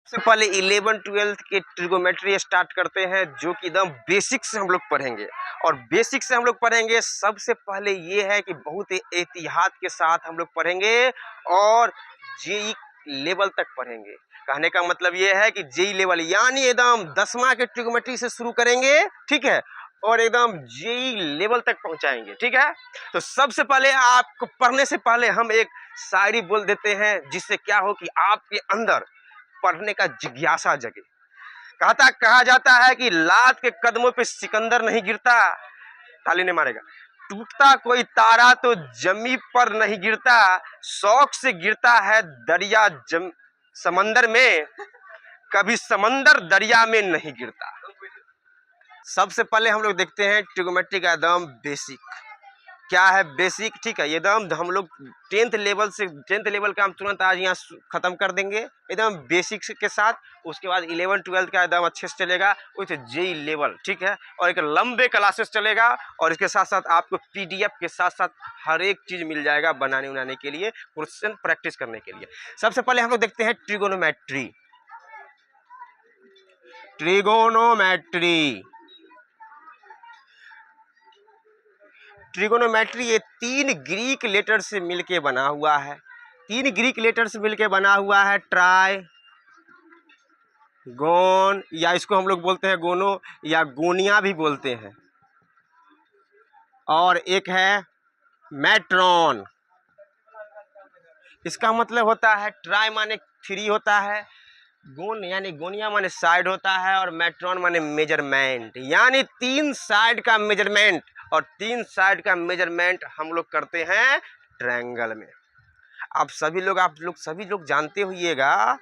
सबसे पहले 11-12 के ट्रिगोमेट्री स्टार्ट करते हैं, जो कि एकदम बेसिक से हम लोग पढ़ेंगे। और बेसिक से हम लोग पढ़ेंगे, सबसे पहले ये है कि बहुत एहतियात के साथ हम लोग पढ़ेंगे और जेई लेवल तक पढ़ेंगे। कहने का मतलब ये है कि जेई लेवल यानी एकदम 10वां के ट्रिगोमेट्री से शुरू करेंगे, ठीक है, और एकदम जेई लेवल तक पहुंचाएंगे, ठीक है। तो सबसे पहले आपको पढ़ने से पहले हम एक शायरी बोल देते हैं, जिससे क्या हो कि आपके अंदर पढ़ने का जिज्ञासा जगे। कहा जाता है कि लात के कदमों पे सिकंदर नहीं गिरता, ताली नहीं मारेगा, टूटता कोई तारा तो जमी पर नहीं गिरता, शौक से गिरता है दरिया समंदर में, कभी समंदर दरिया में नहीं गिरता। सबसे पहले हम लोग देखते हैं ट्रिगोमेट्री का एकदम बेसिक क्या है। बेसिक, ठीक है, एकदम हम लोग 10th लेवल का हम तुरंत आज यहाँ खत्म कर देंगे एकदम बेसिक के साथ। उसके बाद 11-12 का एकदम अच्छे से चलेगा, विथ जेई लेवल, ठीक है, और एक लंबे क्लासेस चलेगा। और इसके साथ साथ आपको पीडीएफ के साथ साथ हर एक चीज मिल जाएगा बनाने के लिए, क्वेश्चन प्रैक्टिस करने के लिए। सबसे पहले हम लोग देखते हैं ट्रिगोनोमेट्री। ट्रिगोनोमेट्री ये 3 ग्रीक लेटर से मिलके बना हुआ है। 3 ग्रीक लेटर से मिलके बना हुआ है। ट्राई, गोन, या इसको हम लोग बोलते हैं गोनो या गोनिया भी बोलते हैं, और एक है मैट्रॉन। इसका मतलब होता है ट्राई माने 3 होता है, गोन यानी गोनिया माने साइड होता है, और मैट्रॉन माने मेजरमेंट, यानी 3 साइड का मेजरमेंट। और 3 साइड का मेजरमेंट हम लोग करते हैं ट्रायंगल में। आप सभी लोग जानते होइएगा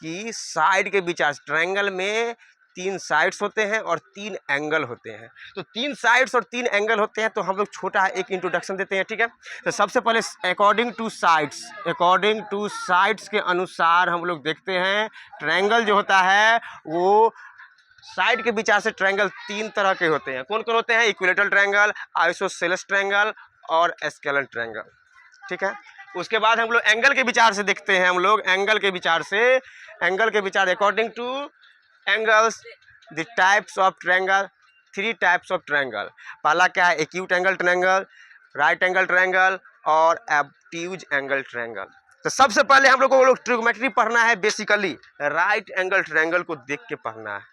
कि साइड के विचार, ट्रायंगल में 3 साइड्स होते हैं और 3 एंगल होते हैं। तो 3 साइड्स और 3 एंगल होते हैं, तो हम लोग छोटा एक इंट्रोडक्शन देते हैं, ठीक है। तो सबसे पहले अकॉर्डिंग टू साइड्स के अनुसार हम लोग देखते हैं ट्रायंगल जो होता है वो साइड के विचार से ट्रायंगल 3 तरह के होते हैं। कौन कौन होते हैं? इक्विलेटरल ट्रायंगल, आइसोसेलेस ट्रायंगल और स्केलर ट्रायंगल, ठीक है। उसके बाद हम लोग एंगल के विचार से देखते हैं। एंगल के विचार according two angles the types of triangle, 3 types of triangle. पहला क्या है? Acute angle triangle, right angle triangle और ऑब्ट्यूज एंगल ट्रायंगल। तो सबसे पहले हम लोग को ट्रिगोमेट्री पढ़ना है, बेसिकली राइट एंगल ट्रायंगल को देख के पढ़ना है।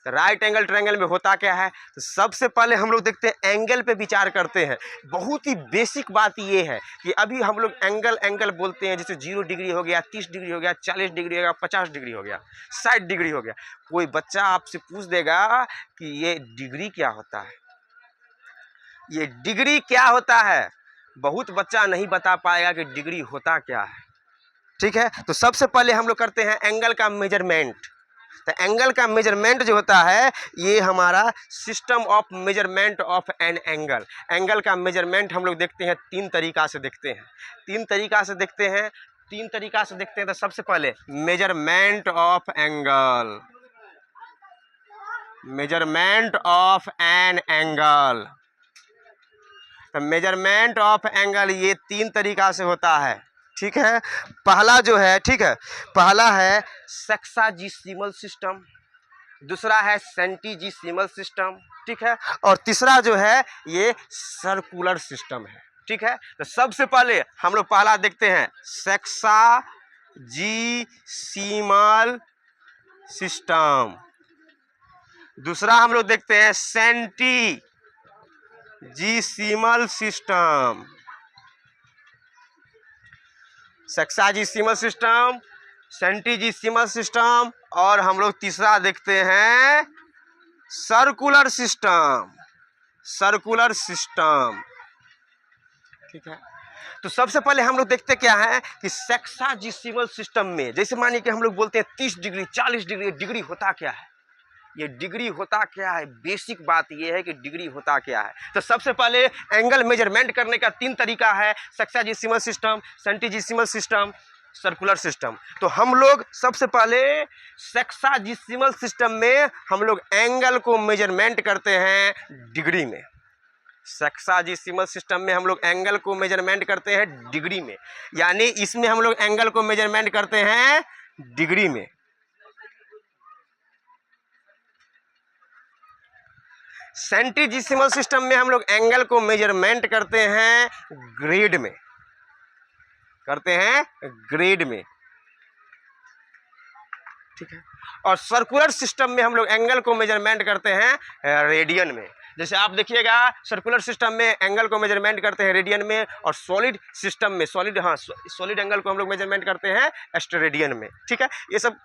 राइट एंगल ट्रायंगल में होता क्या है? तो सबसे पहले हम लोग देखते हैं, एंगल पे विचार करते हैं। बहुत ही बेसिक बात ये है कि अभी हम लोग एंगल बोलते हैं, जैसे 0 डिग्री हो गया, 30 डिग्री हो गया, 40 डिग्री हो गया, 50 डिग्री हो गया, 60 डिग्री हो गया। कोई बच्चा आपसे पूछ देगा कि ये डिग्री क्या होता है, ये डिग्री क्या होता है, बहुत बच्चा नहीं बता पाएगा कि डिग्री होता क्या है, ठीक है। तो सबसे पहले हम लोग करते हैं एंगल का मेजरमेंट। तो एंगल का मेजरमेंट जो होता है, ये हमारा system of measurement of an angle. Angle का मेजरमेंट हम लोग देखते हैं 3 तरीका से देखते हैं। 3 तरीका से देखते हैं। तो सबसे पहले measurement of angle, measurement of an angle. तो मेजरमेंट ऑफ एंगल ये 3 तरीका से होता है, ठीक है। पहला जो है, ठीक है, पहला है सेक्साजिसिमल सिस्टम, दूसरा है सेंटीजिसिमल सिस्टम, ठीक है, और तीसरा जो है ये सर्कुलर सिस्टम है, ठीक है। तो सबसे पहले हम लोग पहला देखते हैं सेक्साजिसिमल सिस्टम, दूसरा हम लोग देखते हैं सेंटीजिसिमल सिस्टम, सेक्साजिसिमल सिस्टम, सेंटीजिसिमल सिस्टम, और हम लोग तीसरा देखते हैं सर्कुलर सिस्टम, ठीक है। तो सबसे पहले हम लोग देखते क्या है कि सेक्साजिसिमल सिस्टम में, जैसे मानिए कि हम लोग बोलते हैं 30 डिग्री, 40 डिग्री, डिग्री होता क्या है, ये डिग्री होता क्या है, बेसिक बात ये है कि डिग्री होता क्या है। तो सबसे पहले एंगल मेजरमेंट करने का 3 तरीका है, सेक्साजिसिमल सिस्टम, सेंटीजिसिमल सिस्टम, सर्कुलर सिस्टम। तो हम लोग सबसे पहले सेक्साजिसिमल सिस्टम में हम लोग एंगल को मेजरमेंट करते हैं डिग्री में। सेक्साजिसिमल सिस्टम में हम लोग एंगल को मेजरमेंट करते हैं डिग्री में, यानी इसमें हम लोग एंगल को मेजरमेंट करते हैं डिग्री में, सेंटीजिसिमल सिस्टम में हम लोग एंगल को मेजरमेंट करते हैं ग्रेड में, ठीक है। और सर्कुलर सिस्टम में हम लोग एंगल को मेजरमेंट करते हैं रेडियन में। जैसे आप देखिएगा, सर्कुलर सिस्टम में एंगल को मेजरमेंट करते हैं रेडियन में, और सॉलिड सिस्टम में सॉलिड एंगल को हम लोग मेजरमेंट करते हैं एस्टेरेडियन में, ठीक है। ये सब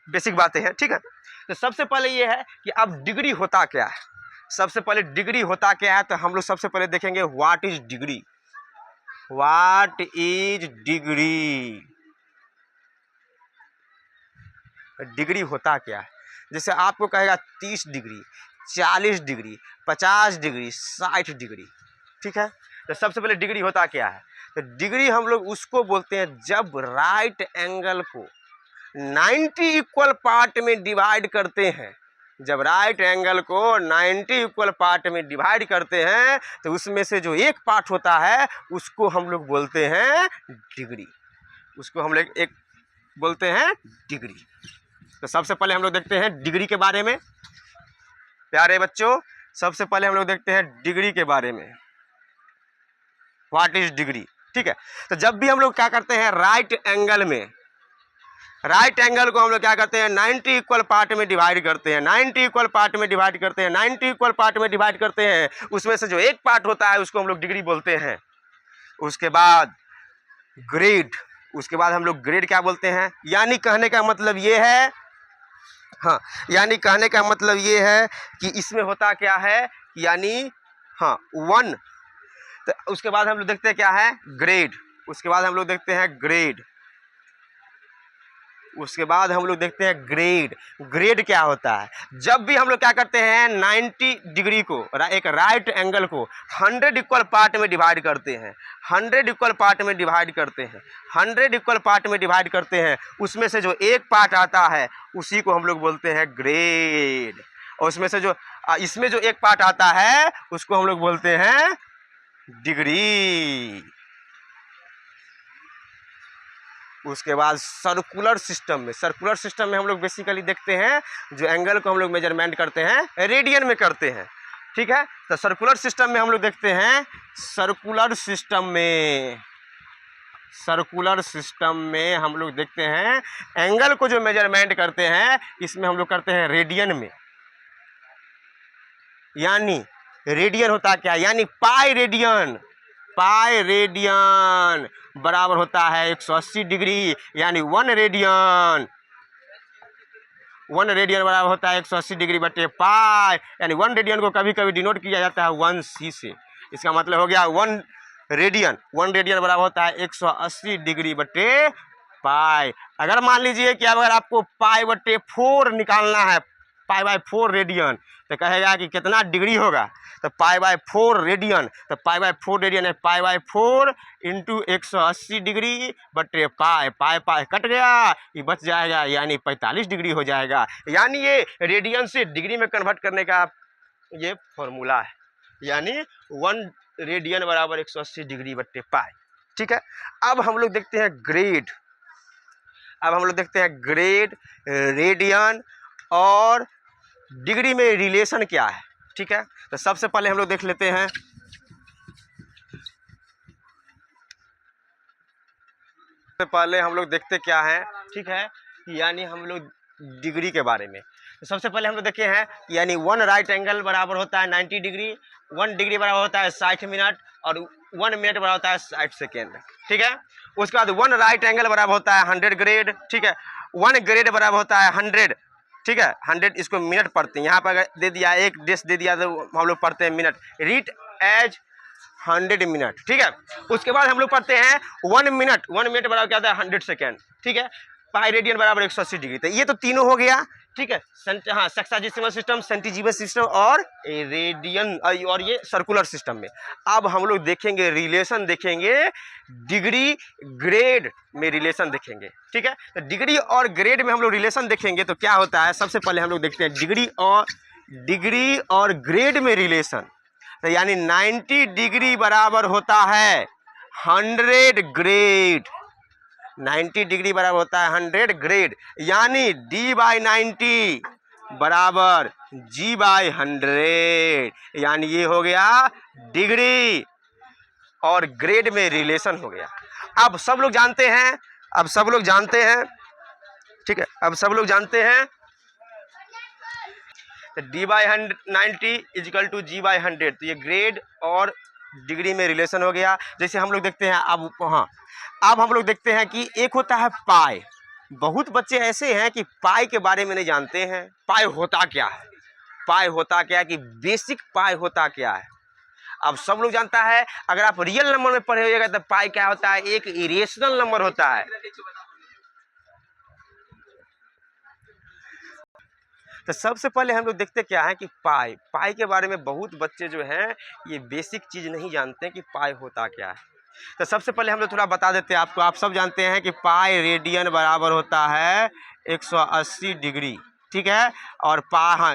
बेसिक बातें हैं, ठीक है। तो सबसे पहले ये है कि अब डिग्री होता क्या है। सबसे पहले डिग्री होता क्या है, तो हम लोग सबसे पहले देखेंगे what is degree. What is degree, degree होता क्या है। जैसे आपको कहेगा 30 डिग्री, 40 डिग्री, 50 डिग्री, 60 डिग्री, ठीक है। तो सबसे पहले डिग्री होता क्या है, तो डिग्री हम लोग उसको बोलते हैं जब राइट एंगल को 90 इक्वल पार्ट में डिवाइड करते हैं। जब राइट एंगल को 90 इक्वल पार्ट में डिवाइड करते हैं, तो उसमें से जो एक पार्ट होता है उसको हम लोग बोलते हैं डिग्री, उसको हम लोग एक बोलते हैं डिग्री। तो सबसे पहले हम लोग देखते हैं डिग्री के बारे में। प्यारे बच्चों, सबसे पहले हम लोग देखते हैं डिग्री के बारे में, व्हाट इज डिग्री, ठीक है। तो जब भी हम लोग क्या करते हैं, राइट एंगल में, राइट एंगल को हम लोग क्या करते हैं 90 इक्वल पार्ट में डिवाइड करते हैं, 90 इक्वल पार्ट में डिवाइड करते हैं, 90 इक्वल पार्ट में डिवाइड करते हैं, उसमें से जो एक पार्ट होता है उसको हम लोग डिग्री बोलते हैं। उसके बाद ग्रेड, उसके बाद हम लोग ग्रेड क्या बोलते हैं, यानी कहने का मतलब ये है, हाँ, यानी कहने का मतलब ये है कि इसमें होता क्या है, यानी हाँ 1। तो उसके बाद हम लोग देखते हैं क्या है ग्रेड, उसके बाद हम लोग देखते हैं ग्रेड, उसके बाद हम लोग देखते हैं ग्रेड। ग्रेड क्या होता है, जब भी हम लोग क्या करते हैं 90 डिग्री को, एक राइट एंगल को 100 इक्वल पार्ट में डिवाइड करते हैं, 100 इक्वल पार्ट में डिवाइड करते हैं, 100 इक्वल पार्ट में डिवाइड करते हैं, उसमें से जो एक पार्ट आता है उसी को हम लोग बोलते हैं ग्रेड। और उसमें से जो इसमें जो एक पार्ट आता है उसको हम लोग बोलते हैं डिग्री। उसके बाद सर्कुलर सिस्टम में, सर्कुलर सिस्टम में हम लोग बेसिकली देखते हैं जो एंगल को हम लोग मेजरमेंट करते हैं रेडियन में करते हैं, ठीक है। तो सर्कुलर सिस्टम में हम लोग देखते हैं, सर्कुलर सिस्टम में हम लोग देखते हैं एंगल को जो मेजरमेंट करते हैं इसमें हम लोग करते हैं रेडियन में। यानी रेडियन होता क्या, यानी पाई रेडियन बराबर होता है 180 डिग्री, यानी 1 रेडियन बराबर होता है 180 डिग्री बटे पाई, यानी 1 रेडियन को कभी कभी डिनोट किया जाता है 1c से। इसका मतलब हो गया 1 रेडियन बराबर होता है 180 डिग्री बटे पाई। अगर मान लीजिए कि अगर आपको पाई बटे 4 निकालना है, पाई बाय 4 रेडियन, तो कहेगा कि कितना डिग्री होगा, तो पाई बाय 4 रेडियन, तो पाई बाय 4 रेडियन है पाई बाय 4 इंटू 180 डिग्री बटे पाई, पाई कट गया, ये बच जाएगा, यानी 45 डिग्री हो जाएगा। यानी ये रेडियन से डिग्री में कन्वर्ट करने का ये फॉर्मूला है, यानी 1 रेडियन बराबर 180 डिग्री बटे पाई, ठीक है। अब हम लोग देखते हैं ग्रेड, रेडियन और डिग्री में रिलेशन क्या है, ठीक है। तो सबसे पहले हम लोग देख लेते हैं, सबसे पहले हम लोग देखते क्या है, ठीक है, यानी हम लोग डिग्री के बारे में। तो सबसे पहले हम लोग देखे हैं यानी 1 राइट एंगल बराबर होता है 90 डिग्री, 1 डिग्री बराबर होता है 60 मिनट, और 1 मिनट बराबर होता है 60 सेकेंड, ठीक है। उसके बाद 1 राइट एंगल बराबर होता है 100 ग्रेड, ठीक है। 1 ग्रेड बराबर होता है 100, ठीक है। 100 इसको मिनट पढ़ते हैं, यहाँ पर अगर दे दिया एक डेस दे दिया तो हम लोग पढ़ते हैं मिनट, रीड एज 100 मिनट, ठीक है। उसके बाद हम लोग पढ़ते हैं 1 मिनट बराबर क्या होता है 100 सेकेंड, ठीक है। पाई रेडियन बराबर 180 डिग्री। तो ये तो तीनों हो गया, ठीक है। हाँ, सेक्साजिसिमल सिस्टम, सेंटीजीवस सिस्टम और रेडियन, और ये सर्कुलर सिस्टम में। अब हम लोग देखेंगे रिलेशन, देखेंगे डिग्री ग्रेड में रिलेशन देखेंगे, ठीक है। तो डिग्री और ग्रेड में हम लोग रिलेशन देखेंगे तो क्या होता है, सबसे पहले हम लोग देखते हैं डिग्री और ग्रेड में रिलेशन। तो यानी 90 डिग्री बराबर होता है 100 ग्रेड, 90 डिग्री बराबर होता है 100 ग्रेड, यानी d/90 बराबर G/100, यानी ये हो गया डिग्री और ग्रेड में रिलेशन हो गया। अब सब लोग जानते हैं, ठीक है, अब सब लोग जानते हैं D/90 इजिकल टू G/100, तो ये ग्रेड और डिग्री में रिलेशन हो गया। जैसे हम लोग देखते हैं अब हम लोग देखते हैं कि एक होता है पाई। बहुत बच्चे ऐसे हैं कि पाई के बारे में नहीं जानते हैं। पाई होता क्या है, कि बेसिक पाई होता क्या है। अब सब लोग जानता है, अगर आप रियल नंबर में पढ़े होइएगा तो पाई क्या होता है, एक इरेशनल नंबर होता है। तो सबसे पहले हम लोग देखते क्या है कि पाई के बारे में बहुत बच्चे जो हैं ये बेसिक चीज़ नहीं जानते हैं कि पाई होता क्या है। तो सबसे पहले हम लोग थोड़ा बता देते हैं आपको। आप सब जानते हैं कि पाई रेडियन बराबर होता है 180 डिग्री, ठीक है। और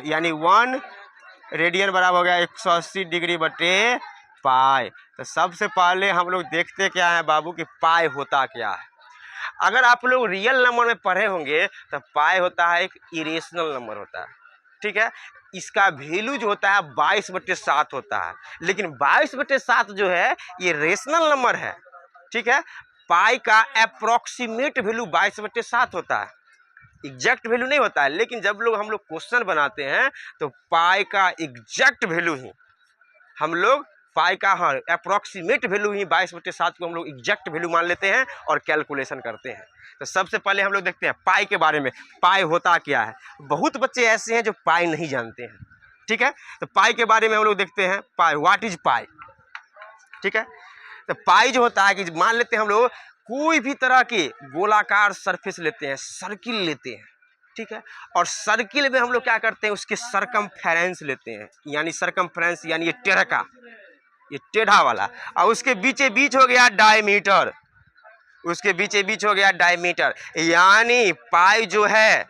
यानी 1 रेडियन बराबर हो गया 180 डिग्री बटे पाई। तो सबसे पहले हम लोग देखते क्या है बाबू कि पाई होता क्या है। अगर आप लोग रियल नंबर में पढ़े होंगे तो पाई होता है एक इरेशनल नंबर होता है, ठीक है। इसका वैल्यू जो होता है 22/7 होता है, लेकिन 22/7 जो है ये रेशनल नंबर है, ठीक है। पाई का अप्रोक्सीमेट वैल्यू 22/7 होता है, एग्जैक्ट वैल्यू नहीं होता है। लेकिन जब हम लोग क्वेश्चन बनाते हैं तो पाई का एग्जैक्ट वैल्यू ही हम लोग अप्रोक्सीमेट वैल्यू ही 22/7 को हम लोग एग्जैक्ट वैल्यू मान लेते हैं और कैलकुलेशन करते हैं। तो सबसे पहले हम लोग देखते हैं पाई के बारे में, पाई होता क्या है। बहुत बच्चे ऐसे हैं जो पाई नहीं जानते हैं, ठीक है। तो पाई के बारे में हम लोग देखते हैं, पाई, व्हाट इज पाई, ठीक है। तो पाई जो होता है कि मान लेते हैं हम लोग कोई भी तरह के गोलाकार सरफेस लेते हैं, सर्किल लेते हैं, ठीक है। और सर्किल में हम लोग क्या करते हैं, उसके सरकमफेरेंस लेते हैं, यानी सरकमफेरेंस यानी ये टेढ़ा वाला, और उसके बीचे बीच हो गया डायमीटर, यानी पाई जो है,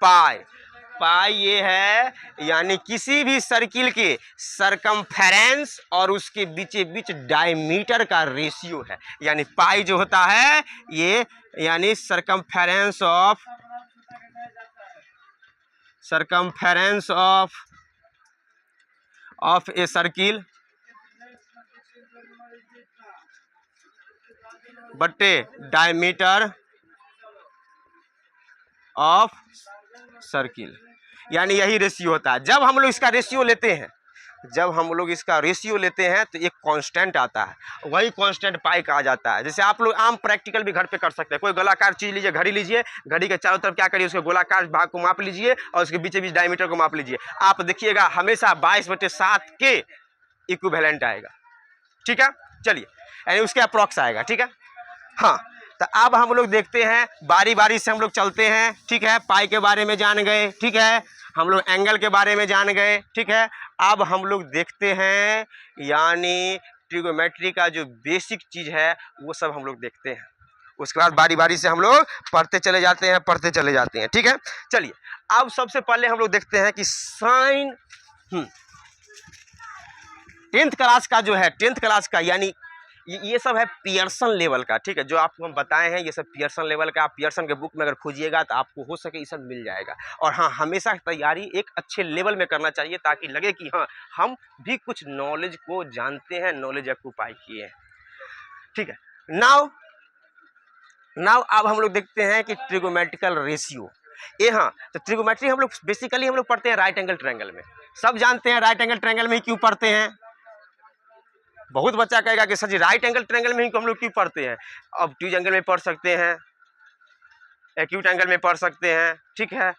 पाई ये है यानी किसी भी सर्किल के सरकमफेरेंस और उसके बीचे बीच डायमीटर का रेशियो है। यानी पाई जो होता है ये यानी सरकमफेरेंस ऑफ ए सर्किल बटे डायमीटर ऑफ सर्किल, यानी यही रेशियो होता है। जब हम लोग इसका रेशियो लेते हैं तो एक कांस्टेंट आता है, वही कांस्टेंट पाई कहा जाता है। जैसे आप लोग आम प्रैक्टिकल भी घर पे कर सकते हैं। कोई गोलाकार चीज लीजिए, घड़ी लीजिए, घड़ी के चारों तरफ क्या करिए, उसके गोलाकार भाग को माप लीजिए और उसके बीच बीच डायमीटर को माप लीजिए। आप देखिएगा हमेशा 22/7 के इक्विवेलेंट आएगा, ठीक है। चलिए, यानी उसके अप्रॉक्स आएगा, ठीक है। हाँ, तो अब हम लोग देखते हैं, बारी बारी से हम लोग चलते हैं, ठीक है। पाई के बारे में जान गए, ठीक है। हम लोग एंगल के बारे में जान गए, ठीक है। अब हम लोग देखते हैं यानी ट्रिगोमेट्री का जो बेसिक चीज है वो सब हम लोग देखते हैं। उसके बाद बारी बारी से हम लोग पढ़ते चले जाते हैं, ठीक है। चलिए, अब सबसे पहले हम लोग देखते हैं कि साइन 10th क्लास का यानी ये सब है पियर्सन लेवल का, ठीक है। जो आपको हम बताए हैं ये सब पियर्सन लेवल का। आप पियर्सन के बुक में अगर खोजिएगा तो आपको हो सके ये सब मिल जाएगा। और हाँ, हमेशा तैयारी एक अच्छे लेवल में करना चाहिए ताकि लगे कि हाँ हम भी कुछ नॉलेज को जानते हैं, नॉलेज ऑक्यूपाई किए हैं, ठीक है। नाउ अब हम लोग देखते हैं कि ट्रिगोमेट्रिकल रेशियो। हाँ, तो ट्रिगोमेट्री हम लोग बेसिकली हम लोग पढ़ते हैं राइट एंगल ट्रायंगल में। सब जानते हैं राइट एंगल ट्रायंगल में ही क्यों पढ़ते हैं। बहुत बच्चा कहेगा कि सर जी राइट एंगल ट्रायंगल में ही हम लोग क्यों पढ़ते हैं। अब ट्यूज एंगल में पढ़ सकते हैं, एक्यूट एंगल में पढ़ सकते हैं, ठीक है।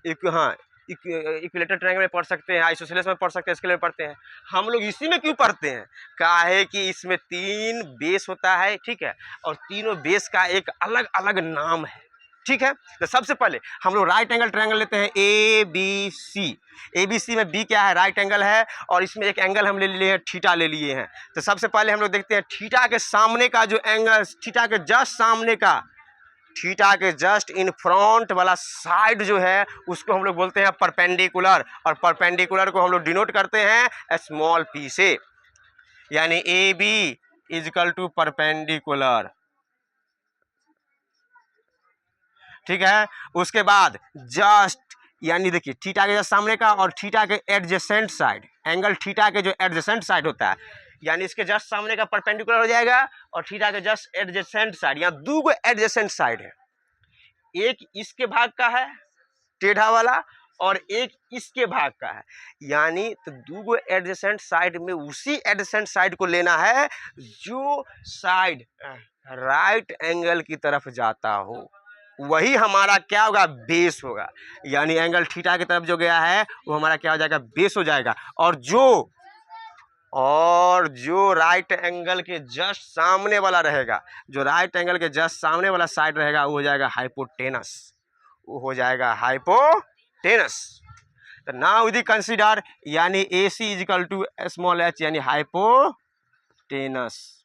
इक्विलेटरल ट्रायंगल में पढ़ सकते हैं, आइसोसेलेस में पढ़ सकते हैं, स्केल में पढ़ते हैं। हम लोग इसी में क्यों पढ़ते हैं, काहे कि इसमें 3 बेस होता है, ठीक है। और तीनों बेस का एक अलग अलग नाम है, ठीक है। तो सबसे पहले हम लोग राइट एंगल ट्रायंगल लेते हैं ABC में बी क्या है, राइट एंगल है। और इसमें एक एंगल हम ले लिए हैं, थीटा ले लिए हैं। तो सबसे पहले हम लोग देखते हैं थीटा के सामने का जो एंगल, थीटा के जस्ट सामने का, थीटा के जस्ट इन फ्रंट वाला साइड जो है उसको हम लोग बोलते हैं परपेंडिकुलर। और परपेंडिकुलर को हम लोग डिनोट करते हैं स्मॉल p से, यानी AB इजिकल टू परपेंडिकुलर, ठीक है। उसके बाद जस्ट यानी देखिए थीटा के जस्ट सामने का और थीटा के एडजेसेंट साइड, एंगल थीटा के जो एडजेसेंट साइड होता है यानी इसके जस्ट सामने का परपेंडिकुलर हो जाएगा और थीटा के जस्ट एडजेसेंट साइड, यहाँ दो गो एडजेसेंट साइड है, एक इसके भाग का है टेढ़ा वाला और एक इसके भाग का है, यानी तो दो गो एडजेसेंट साइड में उसी एडजेसेंट साइड को लेना है जो साइड राइट एंगल की तरफ जाता हो, वही हमारा क्या होगा, बेस होगा। यानी एंगल थीटा की तरफ जो गया है वो हमारा क्या हो जाएगा, बेस हो जाएगा। और जो राइट एंगल के जस्ट सामने वाला रहेगा, जो राइट एंगल के जस्ट सामने वाला साइड रहेगा वो हो जाएगा हाइपोटेनस, वो हो जाएगा हाइपोटेनस। तो नाउ वी कंसीडर यानी AC is equal to small h यानी हाइपोटेनस,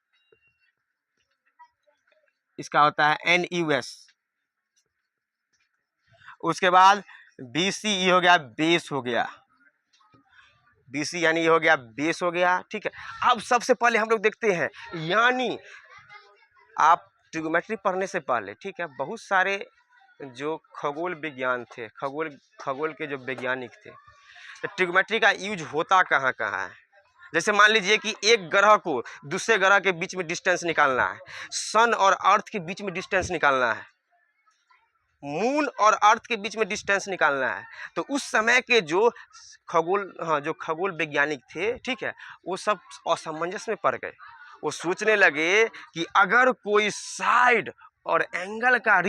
इसका होता है NUS। उसके बाद BC ये हो गया बेस हो गया, BC यानी ये हो गया बेस हो गया, ठीक है। अब सबसे पहले हम लोग देखते हैं, यानी आप ट्रिग्नोमेट्री पढ़ने से पहले, ठीक है, बहुत सारे जो खगोल विज्ञान थे, खगोल के जो वैज्ञानिक थे, तो ट्रिग्नोमेट्री का यूज होता कहाँ कहाँ है। जैसे मान लीजिए कि एक ग्रह को दूसरे ग्रह के बीच में डिस्टेंस निकालना है, सन और अर्थ के बीच में डिस्टेंस निकालना है, मून और अर्थ के बीच में डिस्टेंस निकालना है, तो उस समय के जो खगोल वैज्ञानिक थे, ठीक है, वो सब असमंजस में पड़ गए। वो सोचने लगे कि अगर कोई साइड और एंगल का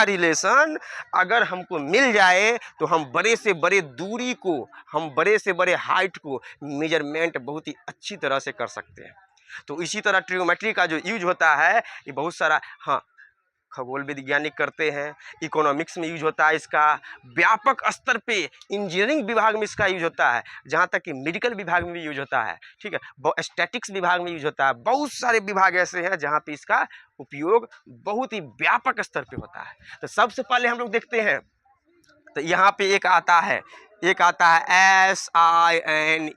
रिलेशन अगर हमको मिल जाए तो हम बड़े से बड़े दूरी को, हम बड़े से बड़े हाइट को मेजरमेंट बहुत ही अच्छी तरह से कर सकते हैं। तो इसी तरह ट्रिग्नोमेट्री का जो यूज होता है ये बहुत सारा खगोल वैज्ञानिक करते हैं, इकोनॉमिक्स में यूज होता है इसका, व्यापक स्तर पे इंजीनियरिंग विभाग में इसका यूज होता है, जहाँ तक कि मेडिकल विभाग में भी यूज होता है, ठीक है, स्टैटिक्स विभाग में यूज होता है। बहुत सारे विभाग ऐसे हैं जहाँ पे इसका उपयोग बहुत ही व्यापक स्तर पे होता है। तो सबसे पहले हम लोग देखते हैं, तो यहाँ पे एक आता है SINE,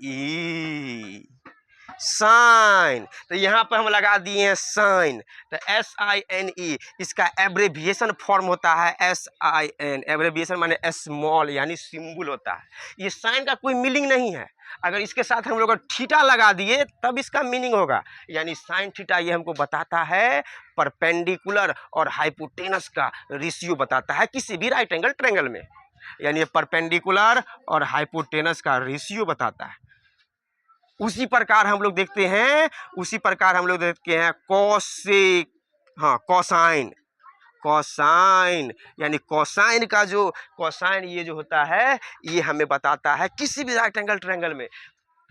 साइन। तो यहाँ पर हम लगा दिए हैं साइन, तो SINE इसका एब्रेविएशन फॉर्म होता है SIN, एब्रेविएशन माने स्मॉल यानी सिंबल होता है। ये साइन का कोई मीनिंग नहीं है, अगर इसके साथ हम लोग थीटा लगा दिए तब इसका मीनिंग होगा, यानी साइन थीटा ये हमको बताता है परपेंडिकुलर और हाइपोटेनस का रेशियो बताता है किसी भी राइट एंगल ट्रायंगल में, यानी परपेंडिकुलर और हाइपोटेनस का रेशियो बताता है। उसी प्रकार हम लोग देखते हैं कोसेक, कोसाइन, यानी कोसाइन का जो कोसाइन ये जो होता है ये हमें बताता है किसी भी राइट एंगल ट्रायंगल में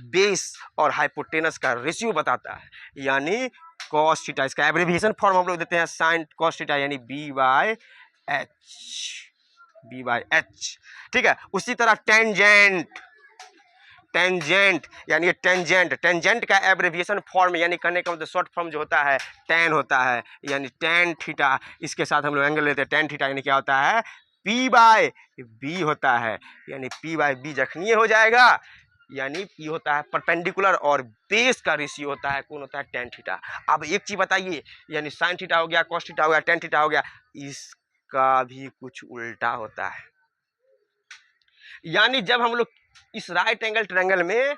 बेस और हाइपोटेनस का रेशियो बताता है, यानी कॉस थीटा। इसका एब्रिविएशन फॉर्म हम लोग देते हैं साइन कॉस थीटा यानी B/H, ठीक है। उसी तरह टेंजेंट यानी टेंजेंट का एब्रिविएशन फॉर्म यानी कहने का मतलब शॉर्ट फॉर्म जो होता है टेन होता है, यानी टेन थीटा। इसके साथ हम लोग एंगल लेते हैं टेन थीटा, यानी क्या होता है P/B होता है, यानी P/B जखनी हो जाएगा, यानी P होता है परपेंडिकुलर और बेस का रेशियो होता है कौन होता है टेन थीटा। अब एक चीज बताइए, यानी साइन थीटा हो गया, कॉस थीटा हो गया, टेन थीटा हो गया, इसका भी कुछ उल्टा होता है। यानी जब हम लोग इस राइट एंगल ट्रायंगल में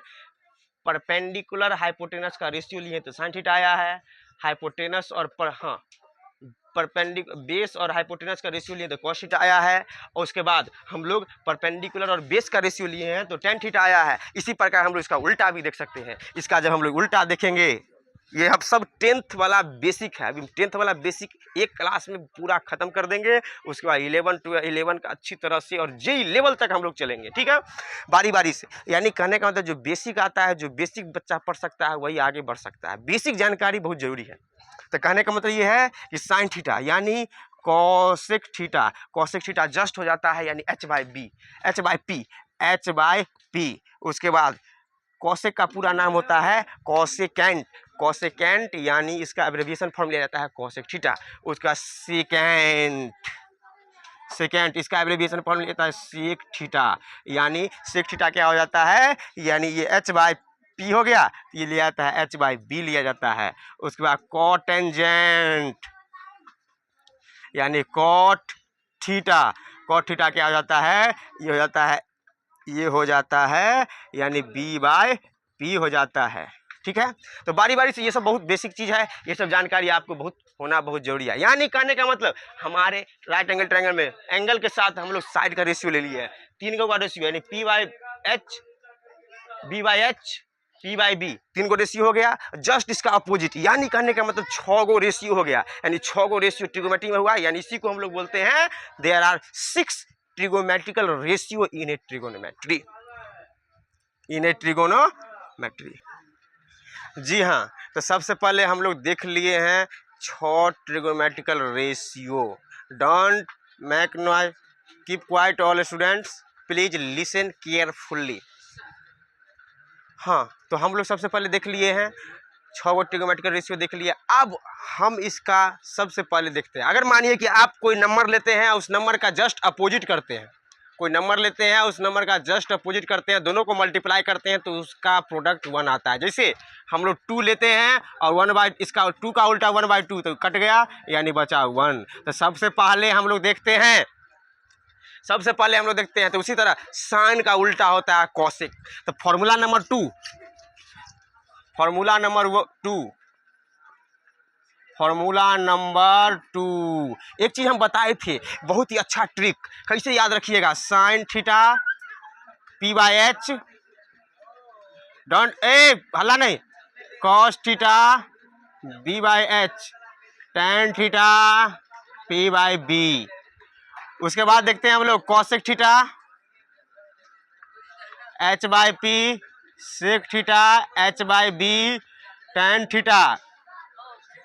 परपेंडिकुलर हाइपोटेनस का रेशियो लिए तो साइन थीटा आया है, हाइपोटेनस और बेस और हाइपोटेनस का रेशियो लिए तो कॉस थीटा आया है, और उसके बाद हम लोग परपेंडिकुलर और बेस का रेशियो लिए हैं तो टेन थीटा आया है। इसी प्रकार हम लोग इसका उल्टा भी देख सकते हैं। इसका जब हम लोग उल्टा देखेंगे, ये अब सब 10th वाला बेसिक है, अभी 10th वाला बेसिक एक क्लास में पूरा खत्म कर देंगे, उसके बाद 11 का अच्छी तरह से और JEE लेवल तक हम लोग चलेंगे, ठीक है, बारी बारी से। यानी कहने का मतलब जो बेसिक आता है, जो बेसिक बच्चा पढ़ सकता है वही आगे बढ़ सकता है, बेसिक जानकारी बहुत जरूरी है। तो कहने का मतलब ये है कि साइन थीटा यानी कॉसेक थीटा जस्ट हो जाता है यानी H/P। उसके बाद कॉसेक का पूरा नाम होता है कॉसेकेंट, यानी इसका एब्रिविएशन फॉर्म लिया जाता है कॉसेक थीटा। उसका सेकेंट इसका एब्रिविएशन फॉर्म लेता है सेक थीटा, यानी सेक थीटा क्या हो जाता है, यानी ये H/P हो गया, ये लिया जाता है H/B लिया जाता है। उसके बाद कॉटेंजेंट यानी कॉट थीटा, कॉट थीटा क्या हो जाता है, ये हो जाता है, ये हो जाता है यानी b/p हो जाता है। ठीक है, तो बारी बारी से ये सब बहुत बेसिक चीज़ है, ये सब जानकारी आपको होना बहुत जरूरी है। यानी कहने का मतलब हमारे राइट एंगल ट्रायंगल में एंगल के साथ हम लोग साइड का रेशियो ले लिए है, 3 का रेशियो यानी p/h, b/h, p/b, 3 को रेशियो हो गया। जस्ट इसका अपोजिट यानी कहने का मतलब 6 गो रेशियो हो गया, यानी 6 गो रेशियो ट्रिगोनोमेट्री में हुआ, यानी इसी को हम लोग बोलते हैं there are 6 trigonometrical ratio in a trigonometry, in a trigonometry. जी हाँ, तो सबसे पहले हम लोग देख लिए हैं 6 trigonometrical ratio. Don't make noise, keep quiet all students, please listen carefully. हाँ, तो हम लोग सबसे पहले देख लिए हैं 6 गो ट्रिगोनोमेट्रिकल रेशियो देख लिए। अब हम इसका सबसे पहले देखते हैं, अगर मानिए कि आप कोई नंबर लेते हैं, उस नंबर का जस्ट अपोजिट करते हैं, कोई नंबर लेते हैं, उस नंबर का जस्ट अपोजिट करते हैं, दोनों को मल्टीप्लाई करते हैं तो उसका प्रोडक्ट 1 आता है। जैसे हम लोग 2 लेते हैं और 1/, इसका 2 का उल्टा 1/2 तो कट गया यानी बचा 1। तो सबसे पहले हम लोग देखते हैं, तो उसी तरह साइन का उल्टा होता है कॉसेक। तो फॉर्मूला नंबर 2, एक चीज हम बताए थे, बहुत ही अच्छा ट्रिक, कैसे याद रखिएगा, साइन थीटा p/h, डोंट हल्ला नहीं, cos theta b/h, tan theta p/b। उसके बाद देखते हैं हम लोग cosec theta h/p, sec theta h/b, tan theta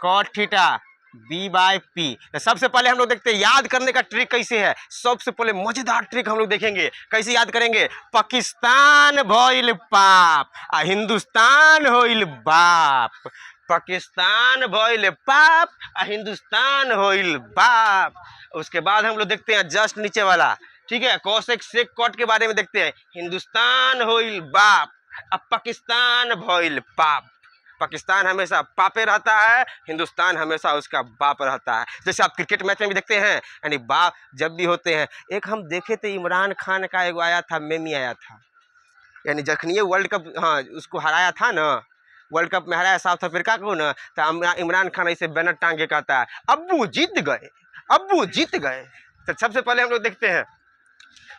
cot theta b/p। सबसे पहले हम लोग देखते हैं याद करने का ट्रिक कैसे है। सबसे पहले मजेदार ट्रिक हम लोग देखेंगे, कैसे याद करेंगे, पाकिस्तान भइल पाप आ हिंदुस्तान होइल बाप, पाकिस्तान भइल पाप आ हिंदुस्तान होइल बाप। उसके बाद हम लोग देखते हैं जस्ट नीचे वाला, ठीक है, कॉसेक सेक कॉट के बारे में देखते हैं, हिंदुस्तान होइल बाप अब पाकिस्तान भइल पाप। पाकिस्तान हमेशा पापे रहता है, हिंदुस्तान हमेशा उसका बाप रहता है। जैसे आप क्रिकेट मैच में भी देखते हैं, यानी बाप जब भी होते हैं। एक हम देखे थे इमरान खान का एगो आया था, मेमी आया था, यानी जखनी वर्ल्ड कप, हाँ, उसको हराया था ना, वर्ल्ड कप में हराया साउथ अफ्रीका को ना, तो इमरान खान ऐसे बैनर टांग के कहता है अब्बू जीत गए, अब्बू जीत गए। तो सबसे पहले हम लोग देखते हैं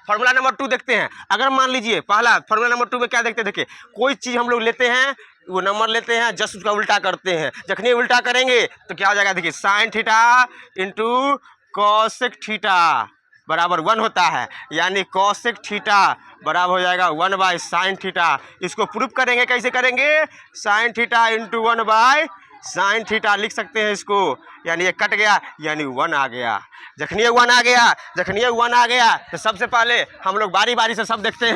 फॉर्मूला नंबर 2 देखते हैं। अगर मान लीजिए पहला फॉर्मूला नंबर 2 में क्या देखते हैं, देखिए कोई चीज़ हम लोग लेते हैं, वो नंबर लेते हैं, जस्ट उसका उल्टा करते हैं। जखनी उल्टा करेंगे तो क्या हो जाएगा, देखिए sine theta into cosec theta बराबर 1 होता है, यानी कॉसेक थीटा बराबर हो जाएगा 1/sin थीटा। इसको प्रूफ करेंगे, कैसे करेंगे, sine theta into 1/sin theta लिख सकते हैं इसको, यानी ये कट गया यानी 1 आ गया। जखनी 1 आ गया तो सबसे पहले हम लोग बारी बारी से सब देखते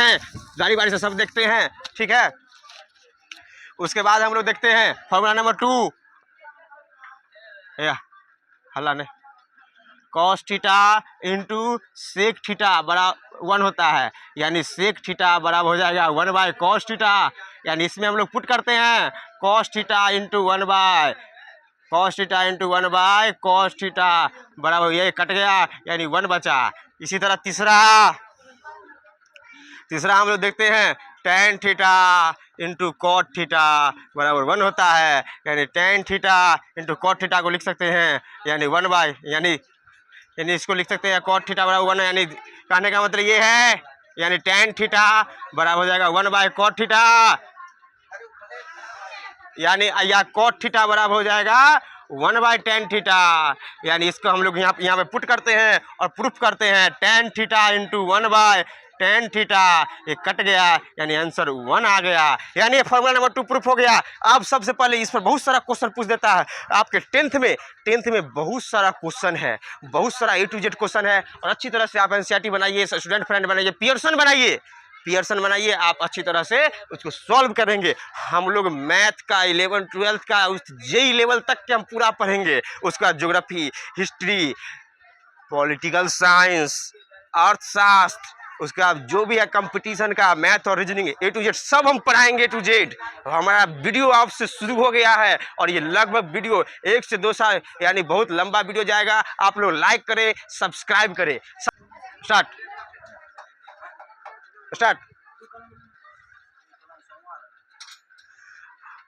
हैं, ठीक है। उसके बाद हम लोग देखते हैं फॉर्मूला नंबर 2, हल्ला नहीं, cos theta into sec theta बराबर 1 होता है, यानी सेक थीटा बराबर हो जाएगा 1/cos थीटा। यानी इसमें हम लोग पुट करते हैं cos theta into 1/cos theta बराबर, ये कट गया यानी 1 बचा। इसी तरह तीसरा हम लोग देखते हैं tan theta into cot theta बराबर 1 होता है, यानी tan theta into cot theta को लिख सकते हैं, यानी 1/, यानी इसको लिख सकते हैं cot थीटा बराबर 1, यानी कहने का मतलब ये है, यानी tan थीटा बराबर हो जाएगा 1/cot थीटा, यानी या cot थीटा बराबर हो जाएगा 1/tan थीटा। यानी इसको हम लोग यहाँ पे पुट करते हैं और प्रूफ करते हैं, tan theta into 1/tan theta, ये कट गया यानी आंसर 1 आ गया। यानी फॉर्मूला नंबर 2 प्रूफ हो गया। अब सबसे पहले इस पर बहुत सारा क्वेश्चन पूछ देता है आपके टेंथ में बहुत सारा क्वेश्चन है, बहुत सारा A to Z क्वेश्चन है, और अच्छी तरह से आप NCERT बनाइए, स्टूडेंट फ्रेंड बनाइए, पियर्सन बनाइए, आप अच्छी तरह से उसको सॉल्व करेंगे। हम लोग मैथ का 11th 12th का उस JEE लेवल तक के हम पूरा पढ़ेंगे, उसका ज्योग्राफी, हिस्ट्री, पॉलिटिकल साइंस, अर्थशास्त्र, उसका जो भी है कंपटीशन का मैथ और रीजनिंग A to Z सब हम पढ़ाएंगे A to Z। हमारा वीडियो आपसे शुरू हो गया है और ये लगभग वीडियो 1 से 2 साल यानी बहुत लंबा वीडियो जाएगा। आप लोग लाइक करें, सब्सक्राइब करें। Start start.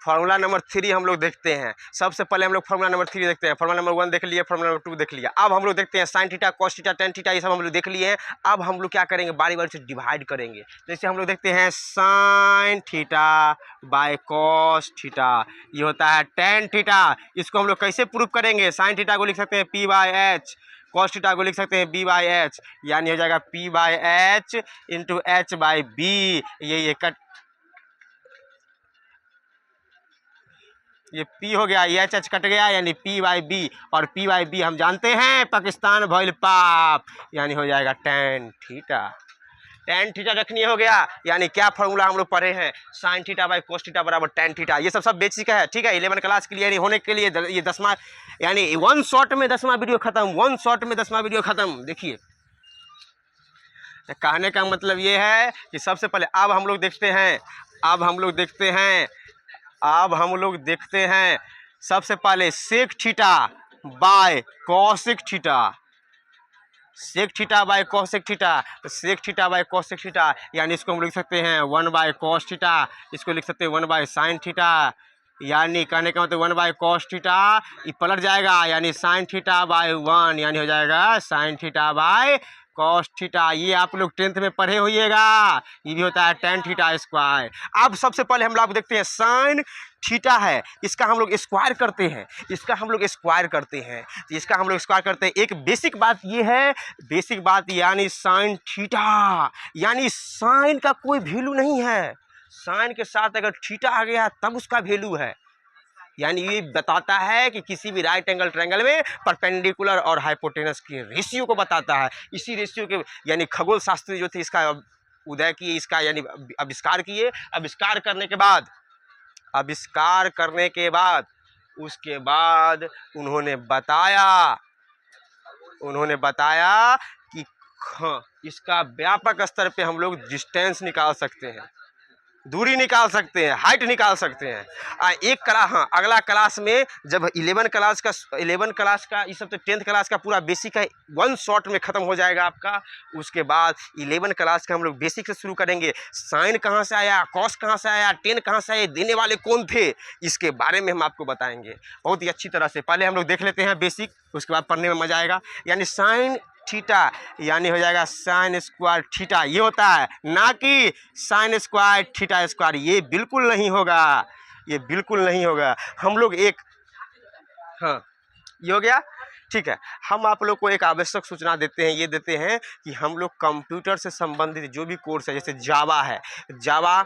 फार्मूला नंबर 3 हम लोग देखते हैं। सबसे पहले हम लोग फार्मूला नंबर 3 देखते हैं। फार्मूला नंबर 1 देख लिए, फार्मूला नंबर 2 देख लिया। अब हम लोग देखते हैं sine theta, cos theta, tan theta, ये सब हम लोग देख लिए हैं। अब हम लोग क्या करेंगे, बारी बारी से डिवाइड करेंगे। जैसे हम लोग देखते हैं sine theta by cos theta, ये होता है टेन थीटा। इसको हम लोग कैसे प्रूफ करेंगे, साइन थीटा को लिख सकते हैं P by H, cos theta को लिख सकते हैं B बाय एच, यानी हो जाएगा P by H into H by B. ये कट, ये P हो गया, ये एच कट गया, यानी P बाई बी, और P बाई बी हम जानते हैं पाकिस्तान भइल पाप, यानी हो जाएगा टेन थीटा। टेन थीटा रखनी हो गया, यानी क्या फॉर्मूला हम लोग पढ़े हैं, sine theta by cos theta बराबर टेन थीटा। ये सब बेसिक है, ठीक है। 11 क्लास क्लियर होने के लिए ये 10वां, यानी 1 शॉट में 10वां वीडियो खत्म, 1 शॉट में 10वां वीडियो खत्म। देखिए, कहने का मतलब ये है कि सबसे पहले अब हम लोग देखते हैं, अब हम लोग देखते हैं सबसे पहले sec theta by cosec theta, sec theta by cosec theta. तो sec theta by cosec theta, यानी इसको हम लिख सकते हैं 1 बाय कॉस थीटा, इसको लिख सकते हैं 1 बाय साइन थीटा, यानी कहने का मतलब 1 बाय कॉस थीटा, ये पलट जाएगा, यानी साइन थीटा बाय 1, यानी हो जाएगा sine theta by cos theta. ये आप लोग 10th में पढ़े होइएगा, ये भी होता है टेन थीटा स्क्वायर। अब सबसे पहले हम लोग देखते हैं साइन थीटा है, इसका हम लोग स्क्वायर करते हैं, इसका हम लोग स्क्वायर करते हैं। एक बेसिक बात ये है, बेसिक बात, यानी साइन थीटा, यानी साइन का कोई वैल्यू नहीं है, साइन के साथ अगर थीटा आ गया तब उसका वैल्यू है। यानी ये बताता है कि किसी भी राइट एंगल ट्रायंगल में परपेंडिकुलर और हाइपोटेनस के रेशियो को बताता है। इसी रेशियो के, यानी खगोल शास्त्री जो थे इसका उदय किए, इसका यानी आविष्कार किए। आविष्कार करने के बाद उसके बाद उन्होंने बताया कि इसका व्यापक स्तर पे हम लोग डिस्टेंस निकाल सकते हैं, दूरी निकाल सकते हैं, हाइट निकाल सकते हैं। अगला क्लास में जब 11 क्लास का ये सब, तो 10th क्लास का पूरा बेसिक है, 1 शॉट में ख़त्म हो जाएगा आपका। उसके बाद 11 क्लास का हम लोग बेसिक से शुरू करेंगे। साइन कहाँ से आया, कॉस कहाँ से आया, टेन कहाँ से आया, देने वाले कौन थे, इसके बारे में हम आपको बताएंगे बहुत ही अच्छी तरह से। पहले हम लोग देख लेते हैं बेसिक, उसके बाद पढ़ने में मजा आएगा। यानी साइन थीटा, यानी हो जाएगा साइन स्क्वायर थीटा, ये होता है, ना कि साइन स्क्वायर थीटा स्क्वायर, ये बिल्कुल नहीं होगा, ये बिल्कुल नहीं होगा। हम लोग एक, हाँ ये हो गया, ठीक है। हम आप लोग को एक आवश्यक सूचना देते हैं, ये देते हैं कि हम लोग कंप्यूटर से संबंधित जो भी कोर्स है, जैसे जावा है, जावा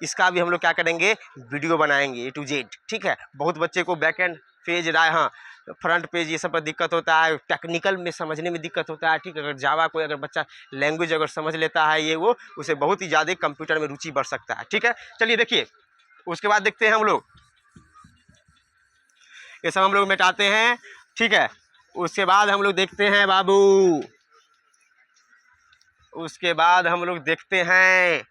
इसका भी हम लोग क्या करेंगे, वीडियो बनाएंगे A to Z, ठीक है। बहुत बच्चे को back and page front page ये सब पर दिक्कत होता है, टेक्निकल में समझने में दिक्कत होता है, ठीक है। अगर जावा कोई अगर बच्चा लैंग्वेज अगर समझ लेता है, ये वो उसे बहुत ही ज़्यादा कंप्यूटर में रुचि बढ़ सकता है, ठीक है। चलिए देखिए, उसके बाद देखते हैं हम लोग, ये सब हम लोग मिटाते हैं, ठीक है। उसके बाद हम लोग देखते हैं बाबू, उसके बाद हम लोग देखते हैं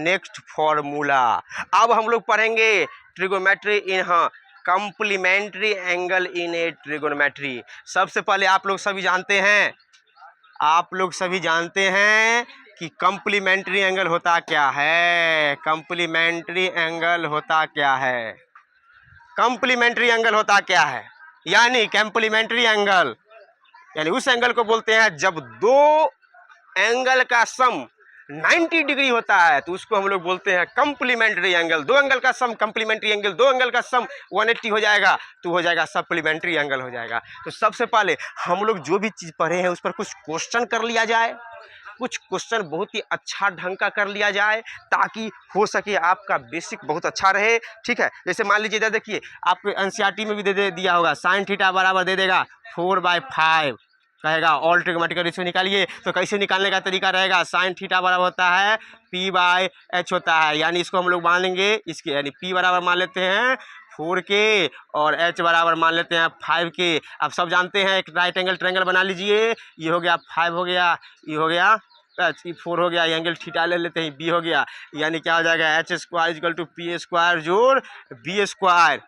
नेक्स्ट फॉर्मूला। अब हम लोग पढ़ेंगे trigonometry in, complementary angle in a trigonometry. सबसे पहले आप लोग सभी जानते हैं कि कंप्लीमेंट्री एंगल होता क्या है, कंप्लीमेंट्री एंगल होता क्या है, कंप्लीमेंट्री एंगल होता क्या है। यानी कंप्लीमेंट्री एंगल, यानी उस एंगल को बोलते हैं जब दो एंगल का सम 90 डिग्री होता है, तो उसको हम लोग बोलते हैं कंप्लीमेंट्री एंगल। दो एंगल का सम कंप्लीमेंट्री एंगल, दो एंगल का सम 180 हो जाएगा, तो हो जाएगा सप्लीमेंट्री एंगल हो जाएगा। तो सबसे पहले हम लोग जो भी चीज़ पढ़े हैं उस पर कुछ क्वेश्चन कर लिया जाए, कुछ क्वेश्चन बहुत ही अच्छा ढंग का कर लिया जाए, ताकि हो सके आपका बेसिक बहुत अच्छा रहे, ठीक है। जैसे मान लीजिए, देखिए आपको एनसीईआरटी में भी दिया होगा, साइन थीटा बराबर दे देगा 4/5, कहेगा ऑल ट्रिग्नोमेट्रिक रेशियो निकालिए। तो कैसे निकालने का तरीका रहेगा, साइन थीटा बराबर होता है P/H होता है, यानी इसको हम लोग मान लेंगे, इसके यानी P बराबर मान लेते हैं 4 के और H बराबर मान लेते हैं 5 के। अब सब जानते हैं, एक राइट एंगल ट्रायंगल बना लीजिए, ये हो गया 5 हो गया, ये हो गया 4 हो गया, ये एंगल थीटा ले लेते हैं, B हो गया, यानी क्या हो जाएगा H² = P² जोड़ B²,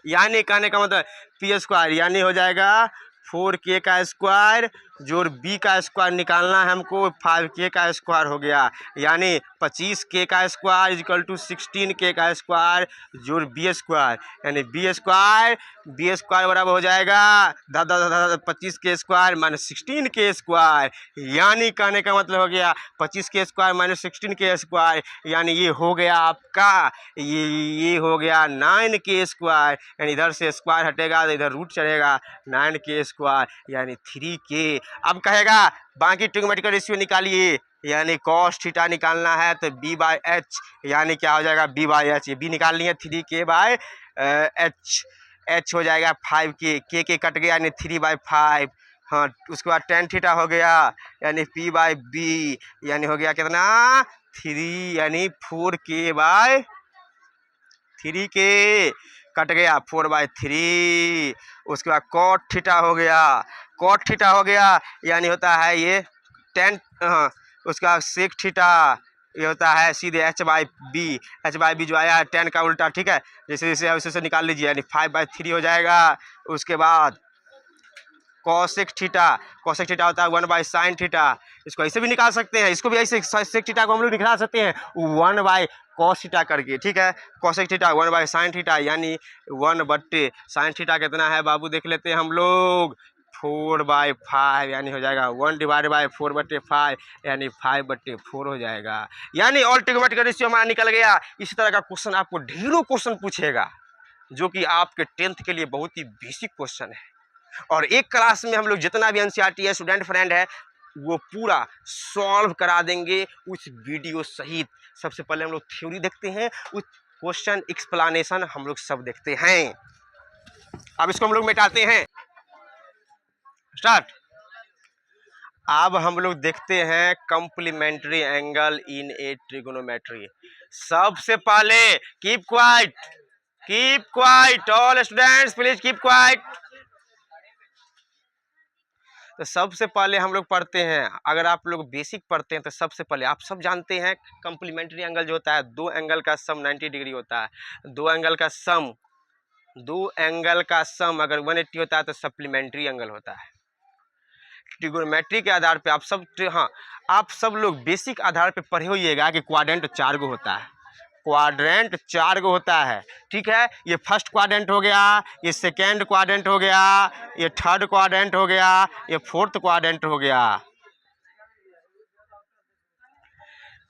यानी कहने का मतलब P², यानी हो जाएगा 4K का स्क्वायर जोड़ बी का स्क्वायर निकालना है हमको, 5k का स्क्वायर हो गया, यानी 25k का स्क्वायर इक्वल टू 16k का स्क्वायर जोड़ बी स्क्वायर, यानी बी स्क्वायर बराबर हो जाएगा 25k square minus 16k square, यानी कहने का मतलब हो गया 25k square minus 16k square, यानी ये हो गया आपका ये हो गया 9k स्क्वायर, यानी इधर से स्क्वायर हटेगा तो इधर रूट चढ़ेगा 9k स्क्वायर यानी 3k। अब कहेगा बाकी ट्रिग्नोमेट्रिक रेशियो निकालिए, यानी कॉस थीटा निकालना है तो b बाई एच, यानी क्या हो जाएगा b बाई एच, ये b निकालनी है 3k बाई एच हो जाएगा 5k, k कट गया यानी 3/5। हाँ, उसके बाद टेन थीटा हो गया यानी p बाई बी, यानी हो गया कितना 3 यानी 4k बाई 3k कट गया 4/3। उसके बाद कॉट थीटा हो गया, यानी होता है ये 10, हाँ उसके बाद सेक थीटा, ये होता है सीधे एच बाई बी जो आया है 10 का उल्टा, ठीक है, जैसे जैसे उसे निकाल लीजिए, यानी 5/3 हो जाएगा। उसके बाद कॉसेक थीटा होता है 1/sin थीटा, इसको ऐसे भी निकाल सकते हैं, इसको भी ऐसे सेक थीटा को हम लोग निकाल सकते हैं 1/cos थीटा करके, ठीक है, कॉसेक थीटा 1/sin थीटा, यानी 1/sin थीटा कितना है बाबू देख लेते हैं हम लोग 4/5, यानी हो जाएगा 1/4/5 यानी 5/4 हो जाएगा, यानी ऑल ट्रिग्नोमेट्रिक रेशियो हमारा निकल गया। इसी तरह का क्वेश्चन आपको ढेरों क्वेश्चन पूछेगा जो कि आपके 10th के लिए बहुत ही बेसिक क्वेश्चन है, और एक क्लास में हम लोग जितना भी एनसीईआरटी है स्टूडेंट फ्रेंड है वो पूरा सॉल्व करा देंगे उस वीडियो सहित। सबसे पहले हम लोग थ्योरी देखते हैं, उस क्वेश्चन एक्सप्लेनेशन हम लोग सब देखते हैं। अब इसको हम लोग मिटाते हैं, स्टार्ट। अब हम लोग देखते हैं complementary angle in a trigonometry. सबसे पहले keep quiet all students please keep quiet. तो सबसे पहले हम लोग पढ़ते हैं, अगर आप लोग बेसिक पढ़ते हैं तो सबसे पहले आप सब जानते हैं कंप्लीमेंट्री एंगल जो होता है दो एंगल का सम 90 डिग्री होता है, दो एंगल का सम अगर 180 होता है तो सप्लीमेंट्री एंगल होता है। ट्रिगोनोमेट्री के आधार पे आप सब लोग बेसिक आधार पे पढ़े होइएगा कि क्वाड्रेंट 4 गो होता है, ठीक है। ये फर्स्ट क्वाड्रेंट हो गया, ये सेकेंड क्वाड्रेंट हो गया, ये थर्ड क्वाड्रेंट हो गया, ये फोर्थ क्वाड्रेंट हो गया।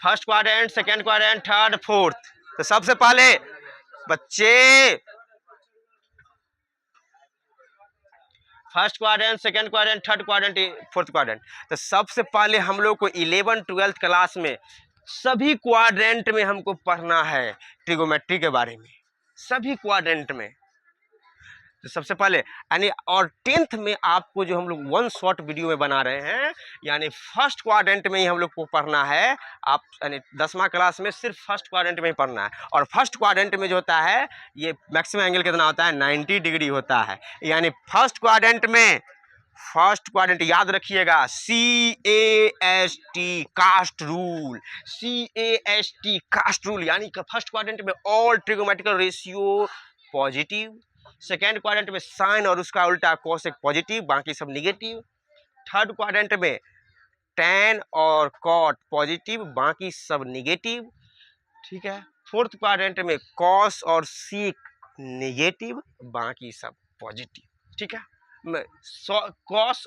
First quadrant, second quadrant, third, fourth. तो सबसे पहले बच्चे first quadrant, second quadrant, third quadrant, fourth quadrant. तो सबसे पहले हम लोग को 11th-12th क्लास में सभी क्वाड्रेंट में हमको पढ़ना है ट्रिगोनोमेट्री के बारे में, सभी क्वाड्रेंट में। तो सबसे पहले यानी और 10th में आपको जो हम लोग वन शॉट वीडियो में बना रहे हैं, यानी फर्स्ट क्वाड्रेंट में ही हम लोग को पढ़ना है। आप यानी 10वां क्लास में सिर्फ फर्स्ट क्वाड्रेंट में ही पढ़ना है, और फर्स्ट क्वाड्रेंट में जो होता है ये मैक्सिमम एंगल कितना होता है 90 डिग्री होता है। यानी फर्स्ट क्वाड्रेंट याद रखिएगा CAST कास्ट रूल, यानी कि फर्स्ट क्वाड्रेंट में all trigonometrical ratio positive, second quadrant में साइन और उसका उल्टा कोसेक पॉजिटिव, बाकी सब निगेटिव। थर्ड क्वाड्रेंट में टैन और कॉट पॉजिटिव, बाकी सब निगेटिव, ठीक है। फोर्थ क्वाड्रेंट में कॉस और सीक निगेटिव, बाकी सब पॉजिटिव, ठीक है। कॉस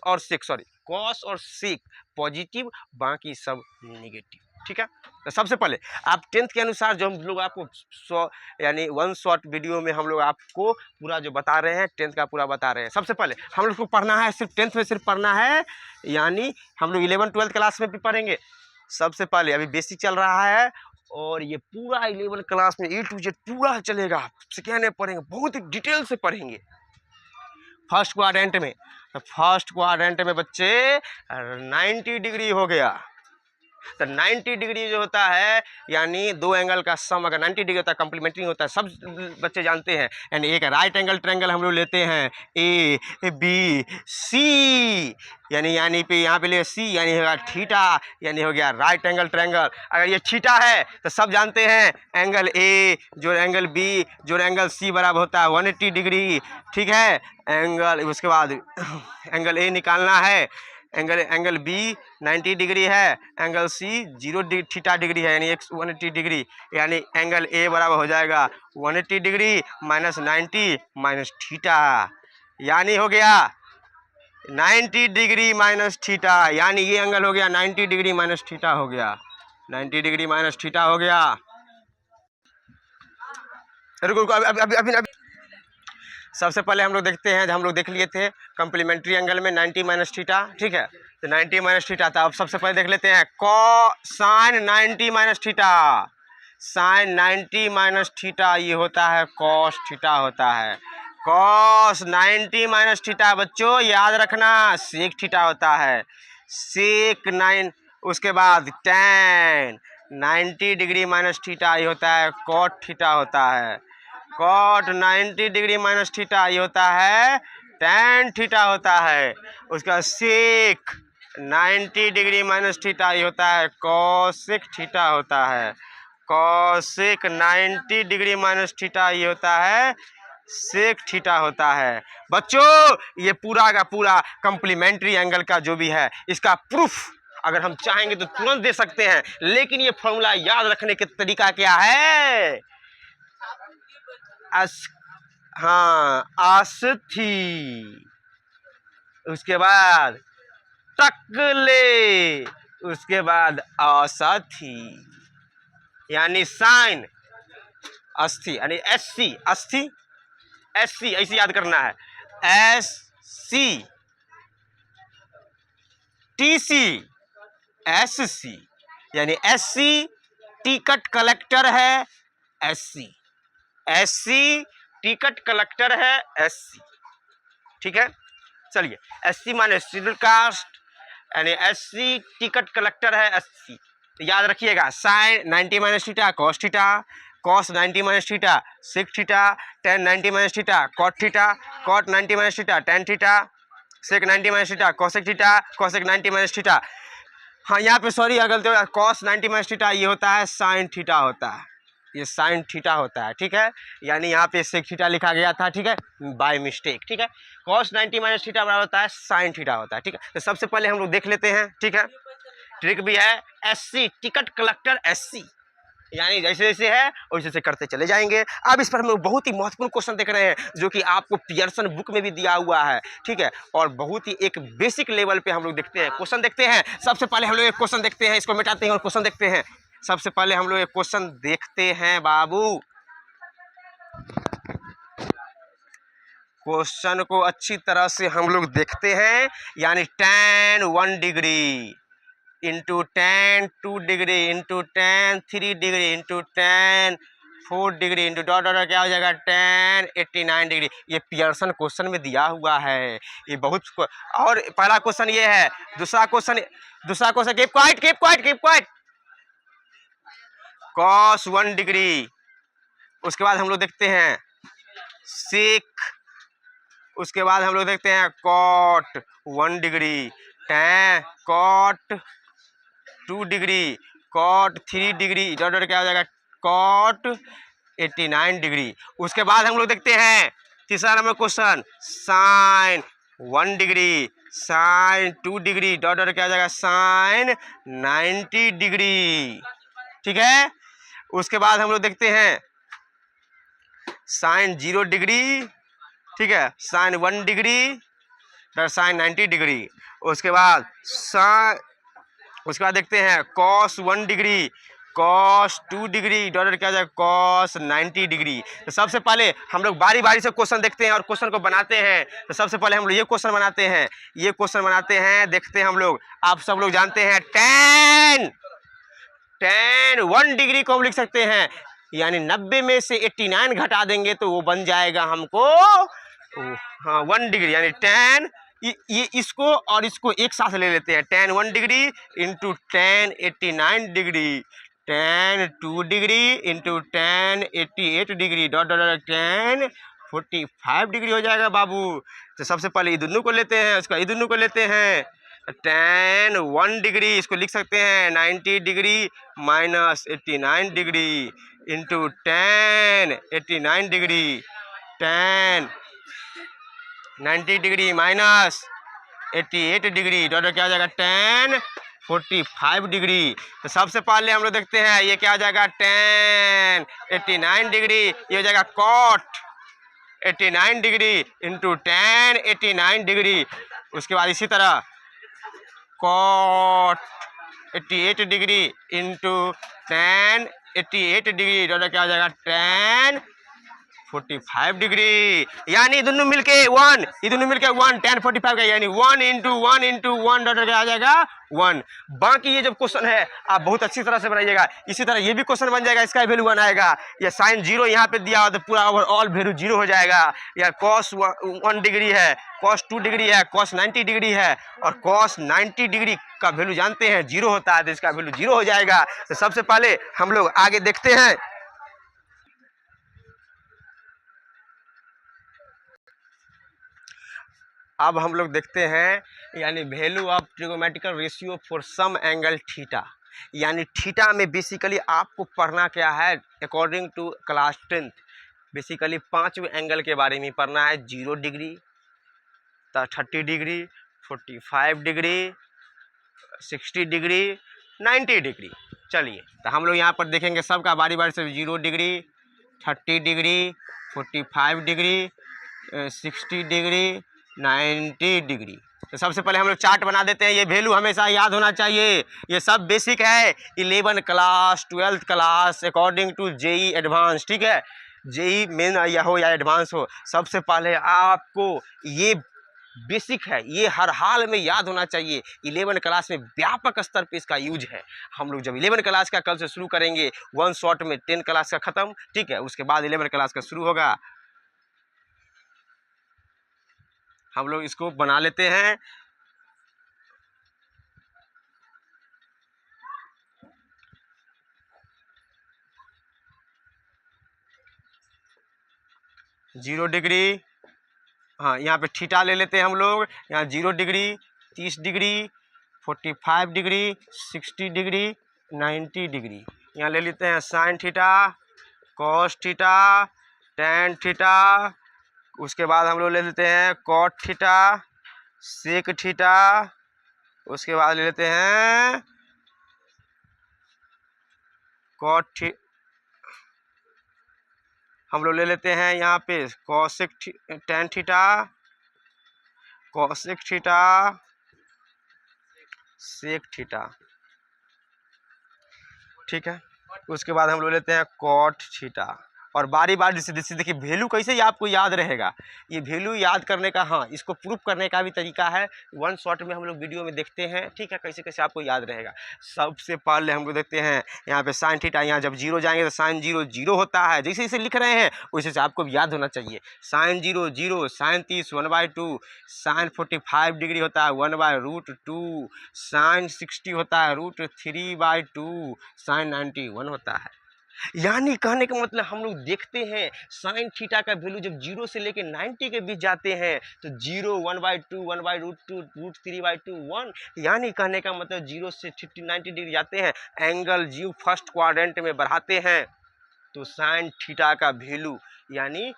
और सीक पॉजिटिव, बाकी सब निगेटिव, ठीक है। तो सबसे पहले आप 10th के अनुसार जो हम लोग आपको यानी वन शॉट वीडियो में हम लोग आपको पूरा जो बता रहे हैं 10th का पूरा बता रहे हैं। सबसे पहले हम लोग को पढ़ना है सिर्फ 10th में सिर्फ पढ़ना है, यानी हम लोग 11th-12th क्लास में भी पढ़ेंगे। सबसे पहले अभी बेसिक चल रहा है और ये पूरा 11 क्लास में A to Z पूरा चलेगा, सेकेंड में पढ़ेंगे, बहुत ही डिटेल से पढ़ेंगे। फर्स्ट क्वाड्रेंट में बच्चे 90 डिग्री हो गया। तो 90 डिग्री जो होता है यानी दो एंगल का सम अगर 90 डिग्री होता है कंप्लीमेंट्री होता है, सब बच्चे जानते हैं। यानी एक राइट एंगल ट्रायंगल हम लोग लेते हैं ABC, यानी पे यहाँ पे ले C, यानी होगा थीटा, यानी हो गया राइट एंगल ट्रायंगल। अगर ये थीटा है तो सब जानते हैं एंगल A जो एंगल B जो एंगल C बराबर होता है 180 डिग्री, ठीक है। एंगल उसके बाद एंगल A निकालना है, एंगल एंगल बी 90 डिग्री है, एंगल सी 0 थीटा डिग्री है, यानी 180 डिग्री, यानी एंगल ए बराबर हो जाएगा 180 डिग्री माइनस 90 माइनस थीटा, यानी हो गया 90 डिग्री माइनस थीटा, यानी ये एंगल हो गया 90 डिग्री माइनस थीटा हो गया, 90 डिग्री माइनस थीटा हो गया। रुको रुको, अभी सबसे पहले हम लोग देखते हैं, हम लोग देख लिए थे कम्प्लीमेंट्री एंगल में 90 माइनस थीटा, ठीक है, तो 90 माइनस थीटा था। अब सबसे पहले देख लेते हैं sine 90 minus theta, sine 90 minus theta ये होता है कॉस थीटा होता है, कॉस 90 माइनस थीटा बच्चों याद रखना सेक थीटा होता है, सेक 9, उसके बाद टैन 90 डिग्री माइनस थीटा ये होता है कॉट थीटा होता है, कॉट 90 डिग्री माइनस थीटा ये होता है टैन थीटा होता है, उसका सेक 90 डिग्री माइनस थीटा ये होता है कॉसेक थीटा होता है, कॉसेक 90 डिग्री माइनस थीटा ये होता है सेक थीटा होता है। बच्चों ये पूरा का पूरा कम्प्लीमेंट्री एंगल का जो भी है इसका प्रूफ अगर हम चाहेंगे तो तुरंत दे सकते हैं, लेकिन ये फॉर्मूला याद रखने के तरीका क्या है, हाँ आस्थी, उसके बाद टकले, उसके बाद असाथी, यानी साइन अस्थि यानी एस सी, अस्थि एस सी ऐसे याद करना है, S C T C S C, यानी एस सी टिकट कलेक्टर है S C, S C ticket collector है एस सी, ठीक है। चलिए एस सी माने शेड्यूल कास्ट, यानी एस सी टिकट कलेक्टर है एस सी, तो याद रखिएगा sine 90 minus theta cos theta, cos 90 minus theta sec theta, tan 90 minus theta cot theta, cot 90 minus theta tan theta, sec 90 minus theta cosec theta, cosec 90 minus theta, हाँ यहाँ पे sorry गलती हो, cos 90 minus theta ये होता है sine theta होता है, ये साइन थीटा होता है, ठीक है, यानी यहाँ पे सेक थीटा लिखा गया था, ठीक है, बाय मिस्टेक, ठीक है, कॉस 90 माइनस थीटा बराबर होता है साइन थीटा होता है, ठीक है। तो सबसे पहले हम लोग देख लेते हैं, ठीक है, ट्रिक भी है एससी टिकट कलेक्टर एससी, यानी जैसे जैसे है वैसे जैसे करते चले जाएंगे। अब इस पर हम लोग बहुत ही महत्वपूर्ण क्वेश्चन देख रहे हैं जो कि आपको पियर्सन बुक में भी दिया हुआ है, ठीक है, और बहुत ही एक बेसिक लेवल पे हम लोग देखते हैं, क्वेश्चन देखते हैं। सबसे पहले हम लोग एक क्वेश्चन देखते हैं, इसको मिटाते हैं और क्वेश्चन देखते हैं। सबसे पहले हम लोग एक क्वेश्चन देखते हैं बाबू, क्वेश्चन को अच्छी तरह से हम लोग देखते हैं, यानी tan 1 degree into tan 2 degree into tan 3 degree into tan 4 degree into dot dot क्या हो जाएगा tan 89 डिग्री, ये पियर्सन क्वेश्चन में दिया हुआ है, ये बहुत। और पहला क्वेश्चन ये है, दूसरा question keep quiet cos 1 degree, उसके बाद हम लोग देखते हैं सेक, उसके बाद हम लोग देखते हैं cot 1 degree, tan cot 2 degree, cot 3 degree dot dot क्या हो जाएगा कॉट 89 डिग्री। उसके बाद हम लोग देखते हैं तीसरा number question sine 1 degree, sine 2 degree dot dot क्या हो जाएगा साइन 90 डिग्री, ठीक है। उसके बाद हम लोग देखते हैं साइन 0 डिग्री, ठीक है, साइन 1 डिग्री साइन 90 डिग्री। उसके बाद देखते हैं cos 1 degree, cos 2 degree dot क्या जाएगा कॉस 90 डिग्री। तो सबसे पहले हम लोग बारी बारी से क्वेश्चन देखते हैं और क्वेश्चन को बनाते हैं। तो सबसे पहले हम लोग ये क्वेश्चन बनाते हैं, देखते हैं हम लोग। आप सब लोग जानते हैं tan 1 डिग्री को हम लिख सकते हैं, यानी 90 में से 89 घटा देंगे तो वो बन जाएगा हमको हाँ 1 डिग्री, यानी tan ये इसको और इसको एक साथ ले लेते हैं, tan 1 degree into tan 89 degree, tan 2 degree into tan 88 degree dot dot tan 45 degree हो जाएगा बाबू। तो सबसे पहले ये दोनों को लेते हैं, उसका ये दोनों को लेते हैं, tan 1 डिग्री इसको लिख सकते हैं 90 degree minus 89 degree into tan 89 degree, tan 90 degree minus 88 degree dot क्या हो जाएगा tan 45 डिग्री। तो सबसे पहले हम लोग देखते हैं ये क्या हो जाएगा tan 89 डिग्री, ये हो जाएगा cot 89 degree into tan 89 degree. उसके बाद इसी तरह cot 88 degree into tan 88 degree dot क्या हो जाएगा tan 45 डिग्री। यानी दोनों मिलके 1, ये दोनों मिलके 1 tan 45 का, यानी 1 इंटू 1 डॉट क्या आ जाएगा 1। बाकी ये जब क्वेश्चन है आप बहुत अच्छी तरह से बनाइएगा। इसी तरह ये भी क्वेश्चन बन जाएगा, इसका वैल्यू 1 आएगा, या साइन 0 यहाँ पे दिया हो तो पूरा ओवरऑल वैल्यू 0 हो जाएगा। या cos 1 डिग्री है, cos 2 डिग्री है, cos 90 डिग्री है, और cos 90 डिग्री का वैल्यू जानते हैं 0 होता है, तो इसका वैल्यू 0 हो जाएगा। तो सबसे पहले हम लोग आगे देखते हैं। अब हम लोग देखते हैं यानी value of trigonometrical ratio for some angle theta. यानी थीटा में बेसिकली आपको पढ़ना क्या है according to class 10th, basically 5 angle के बारे में पढ़ना है। 0 degree, 30 degree, 45 degree, 60 degree, 90 degree. चलिए तो हम लोग यहाँ पर देखेंगे सबका बारी बारी से। 0 degree, 30 degree, 45 degree, 60 degree, 90 degree. तो सबसे पहले हम लोग चार्ट बना देते हैं। ये वैल्यू हमेशा याद होना चाहिए, ये सब बेसिक है 11 class 12th class according to JEE advance. ठीक है, जेई मेन या हो या एडवांस हो, सबसे पहले आपको ये बेसिक है, ये हर हाल में याद होना चाहिए। 11 क्लास में व्यापक स्तर पे इसका यूज है। हम लोग जब 11 क्लास का कल से शुरू करेंगे, 1 शॉट में 10 क्लास का खत्म। ठीक है, उसके बाद 11 क्लास का शुरू होगा। हम लोग इसको बना लेते हैं। जीरो डिग्री, हाँ यहाँ पे थीटा ले लेते हैं हम लोग। यहाँ 0 degree, 30 degree, 45 degree, 60 degree, 90 degree. यहाँ ले लेते हैं sine theta, cos theta, tan theta. उसके बाद हम लोग ले लेते हैं कॉट थीटा, सेक थीटा। उसके बाद ले लेते हैं कॉट, हम लोग ले लेते हैं यहाँ पे cosec tan theta, cosec theta, sec theta. ठीक है, उसके बाद हम लोग लेते हैं कॉट थीटा। और बारी बारी जैसे देखिए वैल्यू कैसे आपको याद रहेगा, ये वैल्यू याद करने का, हाँ इसको प्रूफ करने का भी तरीका है। 1 शॉट में हम लोग वीडियो में देखते हैं। ठीक है, कैसे कैसे आपको याद रहेगा। सबसे पहले हम लोग देखते हैं यहाँ पे साइन थीटा, यहाँ जब 0 जाएंगे तो साइन 0 0 होता है। जैसे जैसे लिख रहे हैं वैसे से आपको याद होना चाहिए। साइन 0 0, साइन 30 1/2, साइन 45 डिग्री होता है 1/√2, साइन 60 होता है √3/2, साइन 90 1 होता है। यानी कहने का मतलब हम लोग देखते हैं साइन थीटा का वैल्यू जब 0 से लेके 90 के बीच जाते हैं तो 0 1/2, 1/√2, √3/2, 1। यानी कहने का मतलब 0 से 90 डिग्री जाते हैं, एंगल जीव फर्स्ट क्वाड्रेंट में बढ़ाते हैं तो साइन थीटा का वैल्यू यानी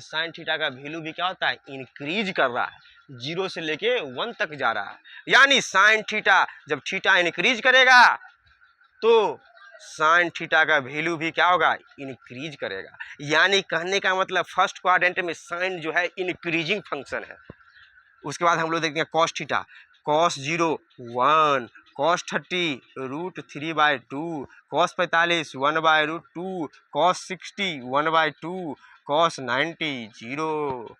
साइन थीटा का वैल्यू भी क्या होता है इंक्रीज कर रहा है, 0 से लेके 1 तक जा रहा है। यानी साइन थीटा जब थीटा इंक्रीज करेगा तो साइन थीटा का वैल्यू भी क्या होगा इंक्रीज करेगा। यानी कहने का मतलब फर्स्ट क्वाड्रेंट में साइन जो है इंक्रीजिंग फंक्शन है। उसके बाद हम लोग देखते हैं cos theta, cos 0 1, cos 30 √3/2, cos 45 1/√2, cos 60 1/2, cos 90 0,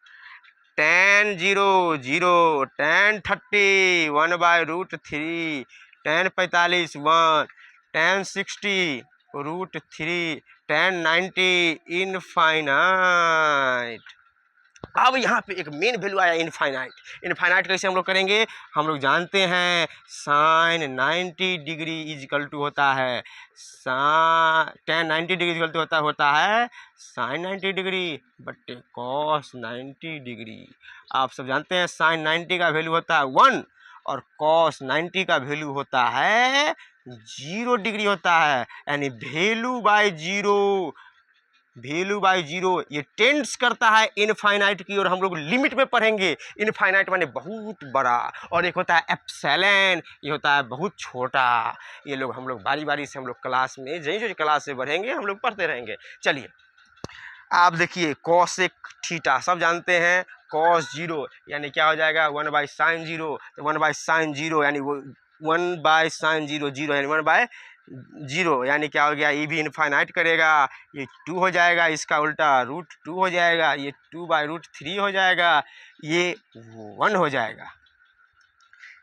tan 0 0, tan 30 1/√3, tan 45 1, tan 60 √3, tan 90 infinite. अब यहाँ पे एक मेन वैल्यू आया इनफाइनाइट। इनफाइनाइट कैसे हम लोग करेंगे, हम लोग जानते हैं sine 90 degree is equal to होता है tan 90 डिग्री इक्वल टू होता है साइन 90 डिग्री बट्टे कॉस 90 डिग्री। आप सब जानते हैं साइन 90 का वैल्यू होता है 1 और कॉस 90 का वैल्यू होता है 0 डिग्री होता है। यानी value by 0 value by zero, ये टेंड्स करता है इनफाइनाइट की, और हम लोग लिमिट में पढ़ेंगे। इनफाइनाइट माने बहुत बड़ा, और एक होता है एप्सिलॉन, ये होता है बहुत छोटा। ये लोग हम लोग बारी बारी से हम लोग क्लास में जो क्लास से बढ़ेंगे हम लोग पढ़ते रहेंगे। चलिए आप देखिए कॉसेक थीटा सब जानते हैं, कॉस जीरो यानी क्या हो जाएगा 1/sin जीरो, तो 1/sin जीरो यानी वो 1/sin जीरो, जीरो यानी 1/0 यानी क्या हो गया, ये भी इनफाइनाइट करेगा, ये 2 हो जाएगा, इसका उल्टा √2 हो जाएगा, ये 2/√3 हो जाएगा, ये 1 हो जाएगा।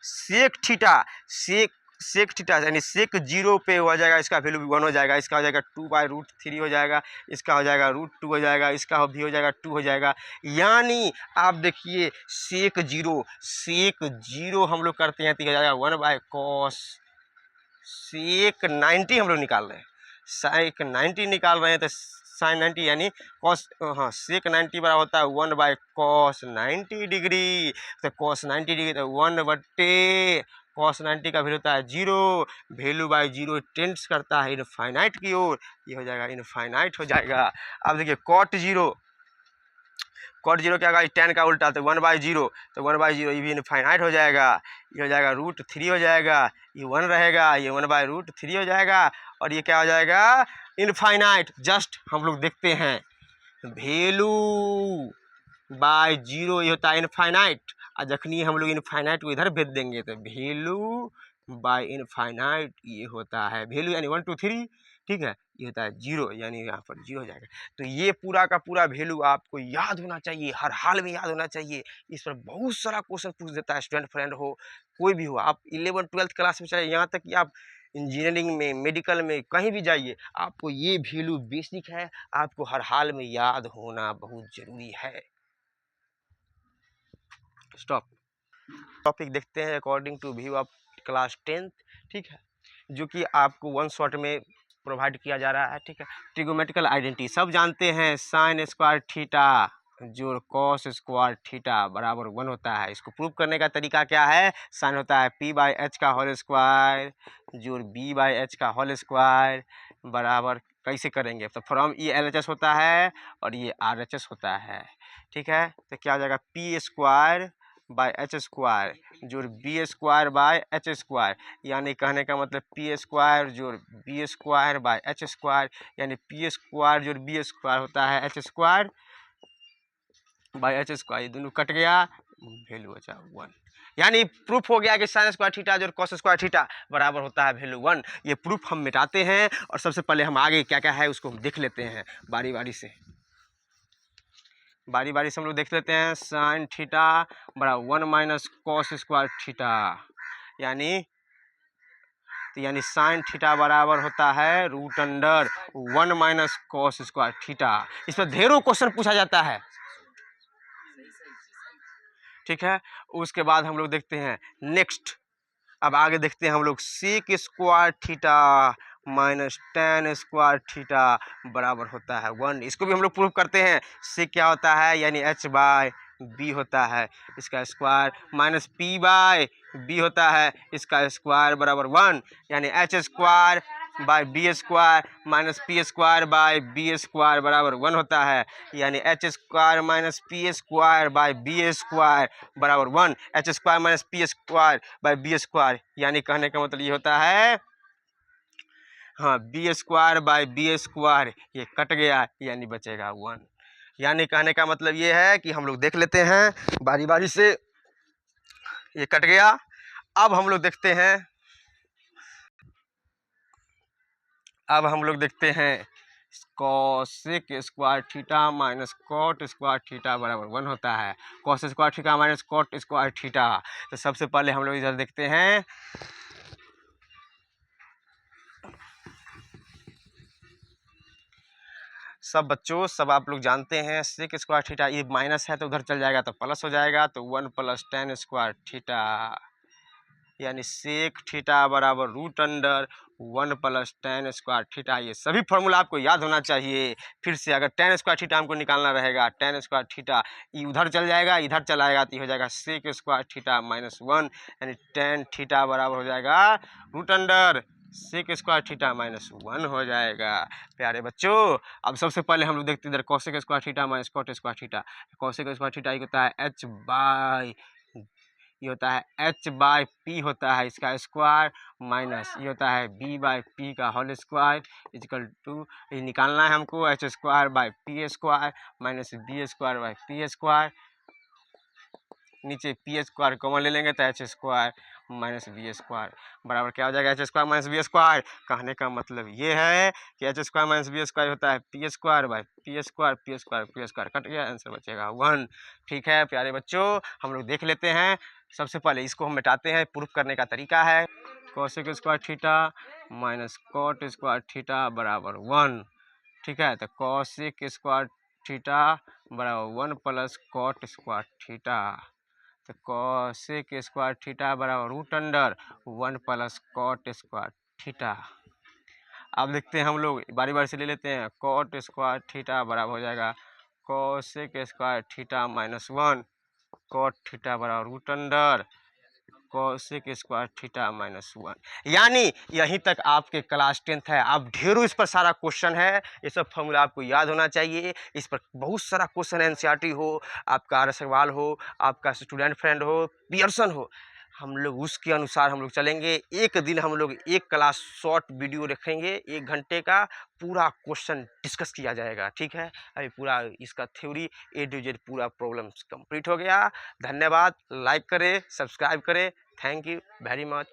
सेक थीटा, सेक थीटा यानी सेक जीरो पे हो जाएगा, इसका वैल्यू भी 1 हो जाएगा, इसका हो जाएगा 2/√3 हो जाएगा, इसका हो जाएगा √2 हो जाएगा, इसका भी हो जाएगा 2 हो जाएगा। यानी आप देखिए सेक जीरो हम लोग करते हैं तो हो जाएगा 1/cos, सेक 90 हम लोग निकाल रहे हैं, सेक 90 निकाल रहे हैं तो sin 90 यानी cos, हाँ सेक 90 बराबर होता है 1/cos 90 डिग्री, तो cos 90 डिग्री तो 1/, cos 90 का वैल्यू होता है 0, वैल्यू बाई जीरो टेंड्स करता है इनफाइनाइट की ओर, ये हो जाएगा इनफाइनाइट हो जाएगा। अब देखिए cot जीरो क्या होगा, tan का उल्टा तो 1/0, तो 1/0 ये भी इनफाइनाइट हो जाएगा, ये हो जाएगा √3 हो जाएगा, ये 1 रहेगा, ये 1/√3 हो जाएगा, और ये क्या हो जाएगा इनफाइनाइट। जस्ट हम लोग देखते हैं वैल्यू बाय जीरो ये होता है इनफाइनाइट, और जखनी हम लोग इनफाइनाइट को इधर भेज देंगे तो वैल्यू बाय इनफाइनाइट ये होता है वैल्यू यानी 1 2 3, ठीक है, ये होता है 0 यानी यहाँ पर 0 हो जाएगा। तो ये पूरा का पूरा वैल्यू आपको याद होना चाहिए, हर हाल में याद होना चाहिए। इस पर बहुत सारा क्वेश्चन पूछ देता है, स्टूडेंट फ्रेंड हो कोई भी हो, आप 11th-12th क्लास में चले, यहाँ तक कि आप इंजीनियरिंग में मेडिकल में कहीं भी जाइए, आपको ये वैल्यू बेसिक है, आपको हर हाल में याद होना बहुत जरूरी है। स्टॉप। टॉपिक देखते हैं according to view of class 10th, ठीक है, जो कि आपको 1 शॉट में प्रोवाइड किया जा रहा है, ठीक है। ट्रिगोमेट्रिकल आइडेंटिटी सब जानते हैं, साइन स्क्वायर थीटा जो कॉस स्क्वायर थीटा बराबर 1 होता है। इसको प्रूव करने का तरीका क्या है, साइन होता है p/h का होल स्क्वायर जो b/h का होल स्क्वायर बराबर कैसे करेंगे, तो फ्रॉम ये LHS होता है और ये RHS होता है, ठीक है। तो क्या हो जाएगा p²/h² जो b²/h², यानी कहने का मतलब p² जो b²/h² यानी p² जो b² होता है h² ये दोनों कट गया, वैल्यू बचा 1। यानी प्रूफ हो गया कि साइन स्क्वायर थीटा जो कॉस स्क्वायर थीटा बराबर होता है वैल्यू 1। ये प्रूफ हम मिटाते हैं, और सबसे पहले हम आगे क्या क्या है उसको हम देख लेते हैं बारी बारी से हम लोग देख लेते हैं। साइन थीटा बराबर 1 - कॉस स्क्वायर थीटा, यानी साइन थीटा बराबर होता है √1 - कॉस स्क्वायर थीटा। इस पर ढेरों क्वेश्चन पूछा जाता है, ठीक है। उसके बाद हम लोग देखते हैं नेक्स्ट, अब आगे देखते हैं हम लोग sec square theta minus tan square theta बराबर होता है 1। इसको भी हम लोग प्रूव करते हैं। सेक क्या होता है, यानी h/b होता है, इसका स्क्वायर माइनस p/b होता है, इसका स्क्वायर बराबर 1, यानी h²/b² माइनस p²/b² बराबर 1 होता है, यानी h² - p²/b² बराबर 1, h² - p²/b², यानी कहने का मतलब ये होता है, हाँ b²/b², ये कट गया यानी बचेगा 1। यानी कहने का मतलब ये है कि हम लोग देख लेते हैं बारी बारी से, ये कट गया। अब हम लोग देखते हैं cosec square theta minus cot square theta बराबर 1 होता है। Cos square theta minus cot square theta, तो सबसे पहले हम लोग इधर देखते हैं, सब बच्चों सब आप लोग जानते हैं सेक स्क्वायर थीटा, ये माइनस है तो उधर चल जाएगा तो प्लस हो जाएगा, तो 1 + tan स्क्वायर थीटा, यानी सेक थीटा बराबर √1 + tan स्क्वायर थीटा। ये सभी फॉर्मूला आपको याद होना चाहिए। फिर से अगर tan स्क्वायर थीटा हमको निकालना रहेगा, tan स्क्वायर थीटा ये उधर चल जाएगा, इधर चला आएगा तो ये हो जाएगा सेक स्क्वायर थीटा -1, यानी tan थीटा बराबर हो जाएगा √1 सेक स्क्वायर थीटा माइनस 1 हो जाएगा। प्यारे बच्चों, अब सबसे पहले हम लोग देखते हैं इधर cosec square theta minus cot square theta. Cosec square theta ये होता है एच बाई, ये होता है एच बाई पी होता है इसका स्क्वायर, माइनस ये होता है बी बाई पी का होल स्क्वायर इजिकल टू, ये निकालना है हमको, H square by P square minus B square by P square, नीचे पी स्क्वायर कॉमन ले लेंगे तो H square minus B square बराबर क्या हो जाएगा, H square minus B square. कहने का मतलब ये है कि H square minus B square होता है P square by P square, P square P square cut गया, आंसर बचेगा 1। ठीक है प्यारे बच्चों, हम लोग देख लेते हैं। सबसे पहले इसको हम मिटाते हैं, प्रूफ करने का तरीका है cosec square theta minus cot square theta बराबर 1। ठीक है, तो कोसेक स्क्वायर थीटा बराबर 1 प्लस कॉट स्क्वायर थीटा, तो कोसेक स्क्वायर थीटा बराबर root under 1 plus cot square theta. अब देखते हैं हम लोग बारी बारी से ले लेते हैं, कॉट स्क्वायर थीटा बराबर हो जाएगा cosec square theta minus 1, cot theta बराबर root under cosec square theta minus 1। यानी यहीं तक आपके क्लास 10th है। आप ढेरों इस पर सारा क्वेश्चन है, ये सब फॉर्मूला आपको याद होना चाहिए। इस पर बहुत सारा क्वेश्चन एनसीईआरटी हो, आपका आर एस अग्रवाल हो, आपका स्टूडेंट फ्रेंड हो, पियर्सन हो, हम लोग उसके अनुसार हम लोग चलेंगे। एक दिन हम लोग एक क्लास शॉर्ट वीडियो रखेंगे, 1 घंटे का पूरा क्वेश्चन डिस्कस किया जाएगा। ठीक है, अभी पूरा इसका थ्योरी ए टू जेड पूरा प्रॉब्लम्स कंप्लीट हो गया। धन्यवाद, लाइक करें, सब्सक्राइब करें, थैंक यू वेरी मच।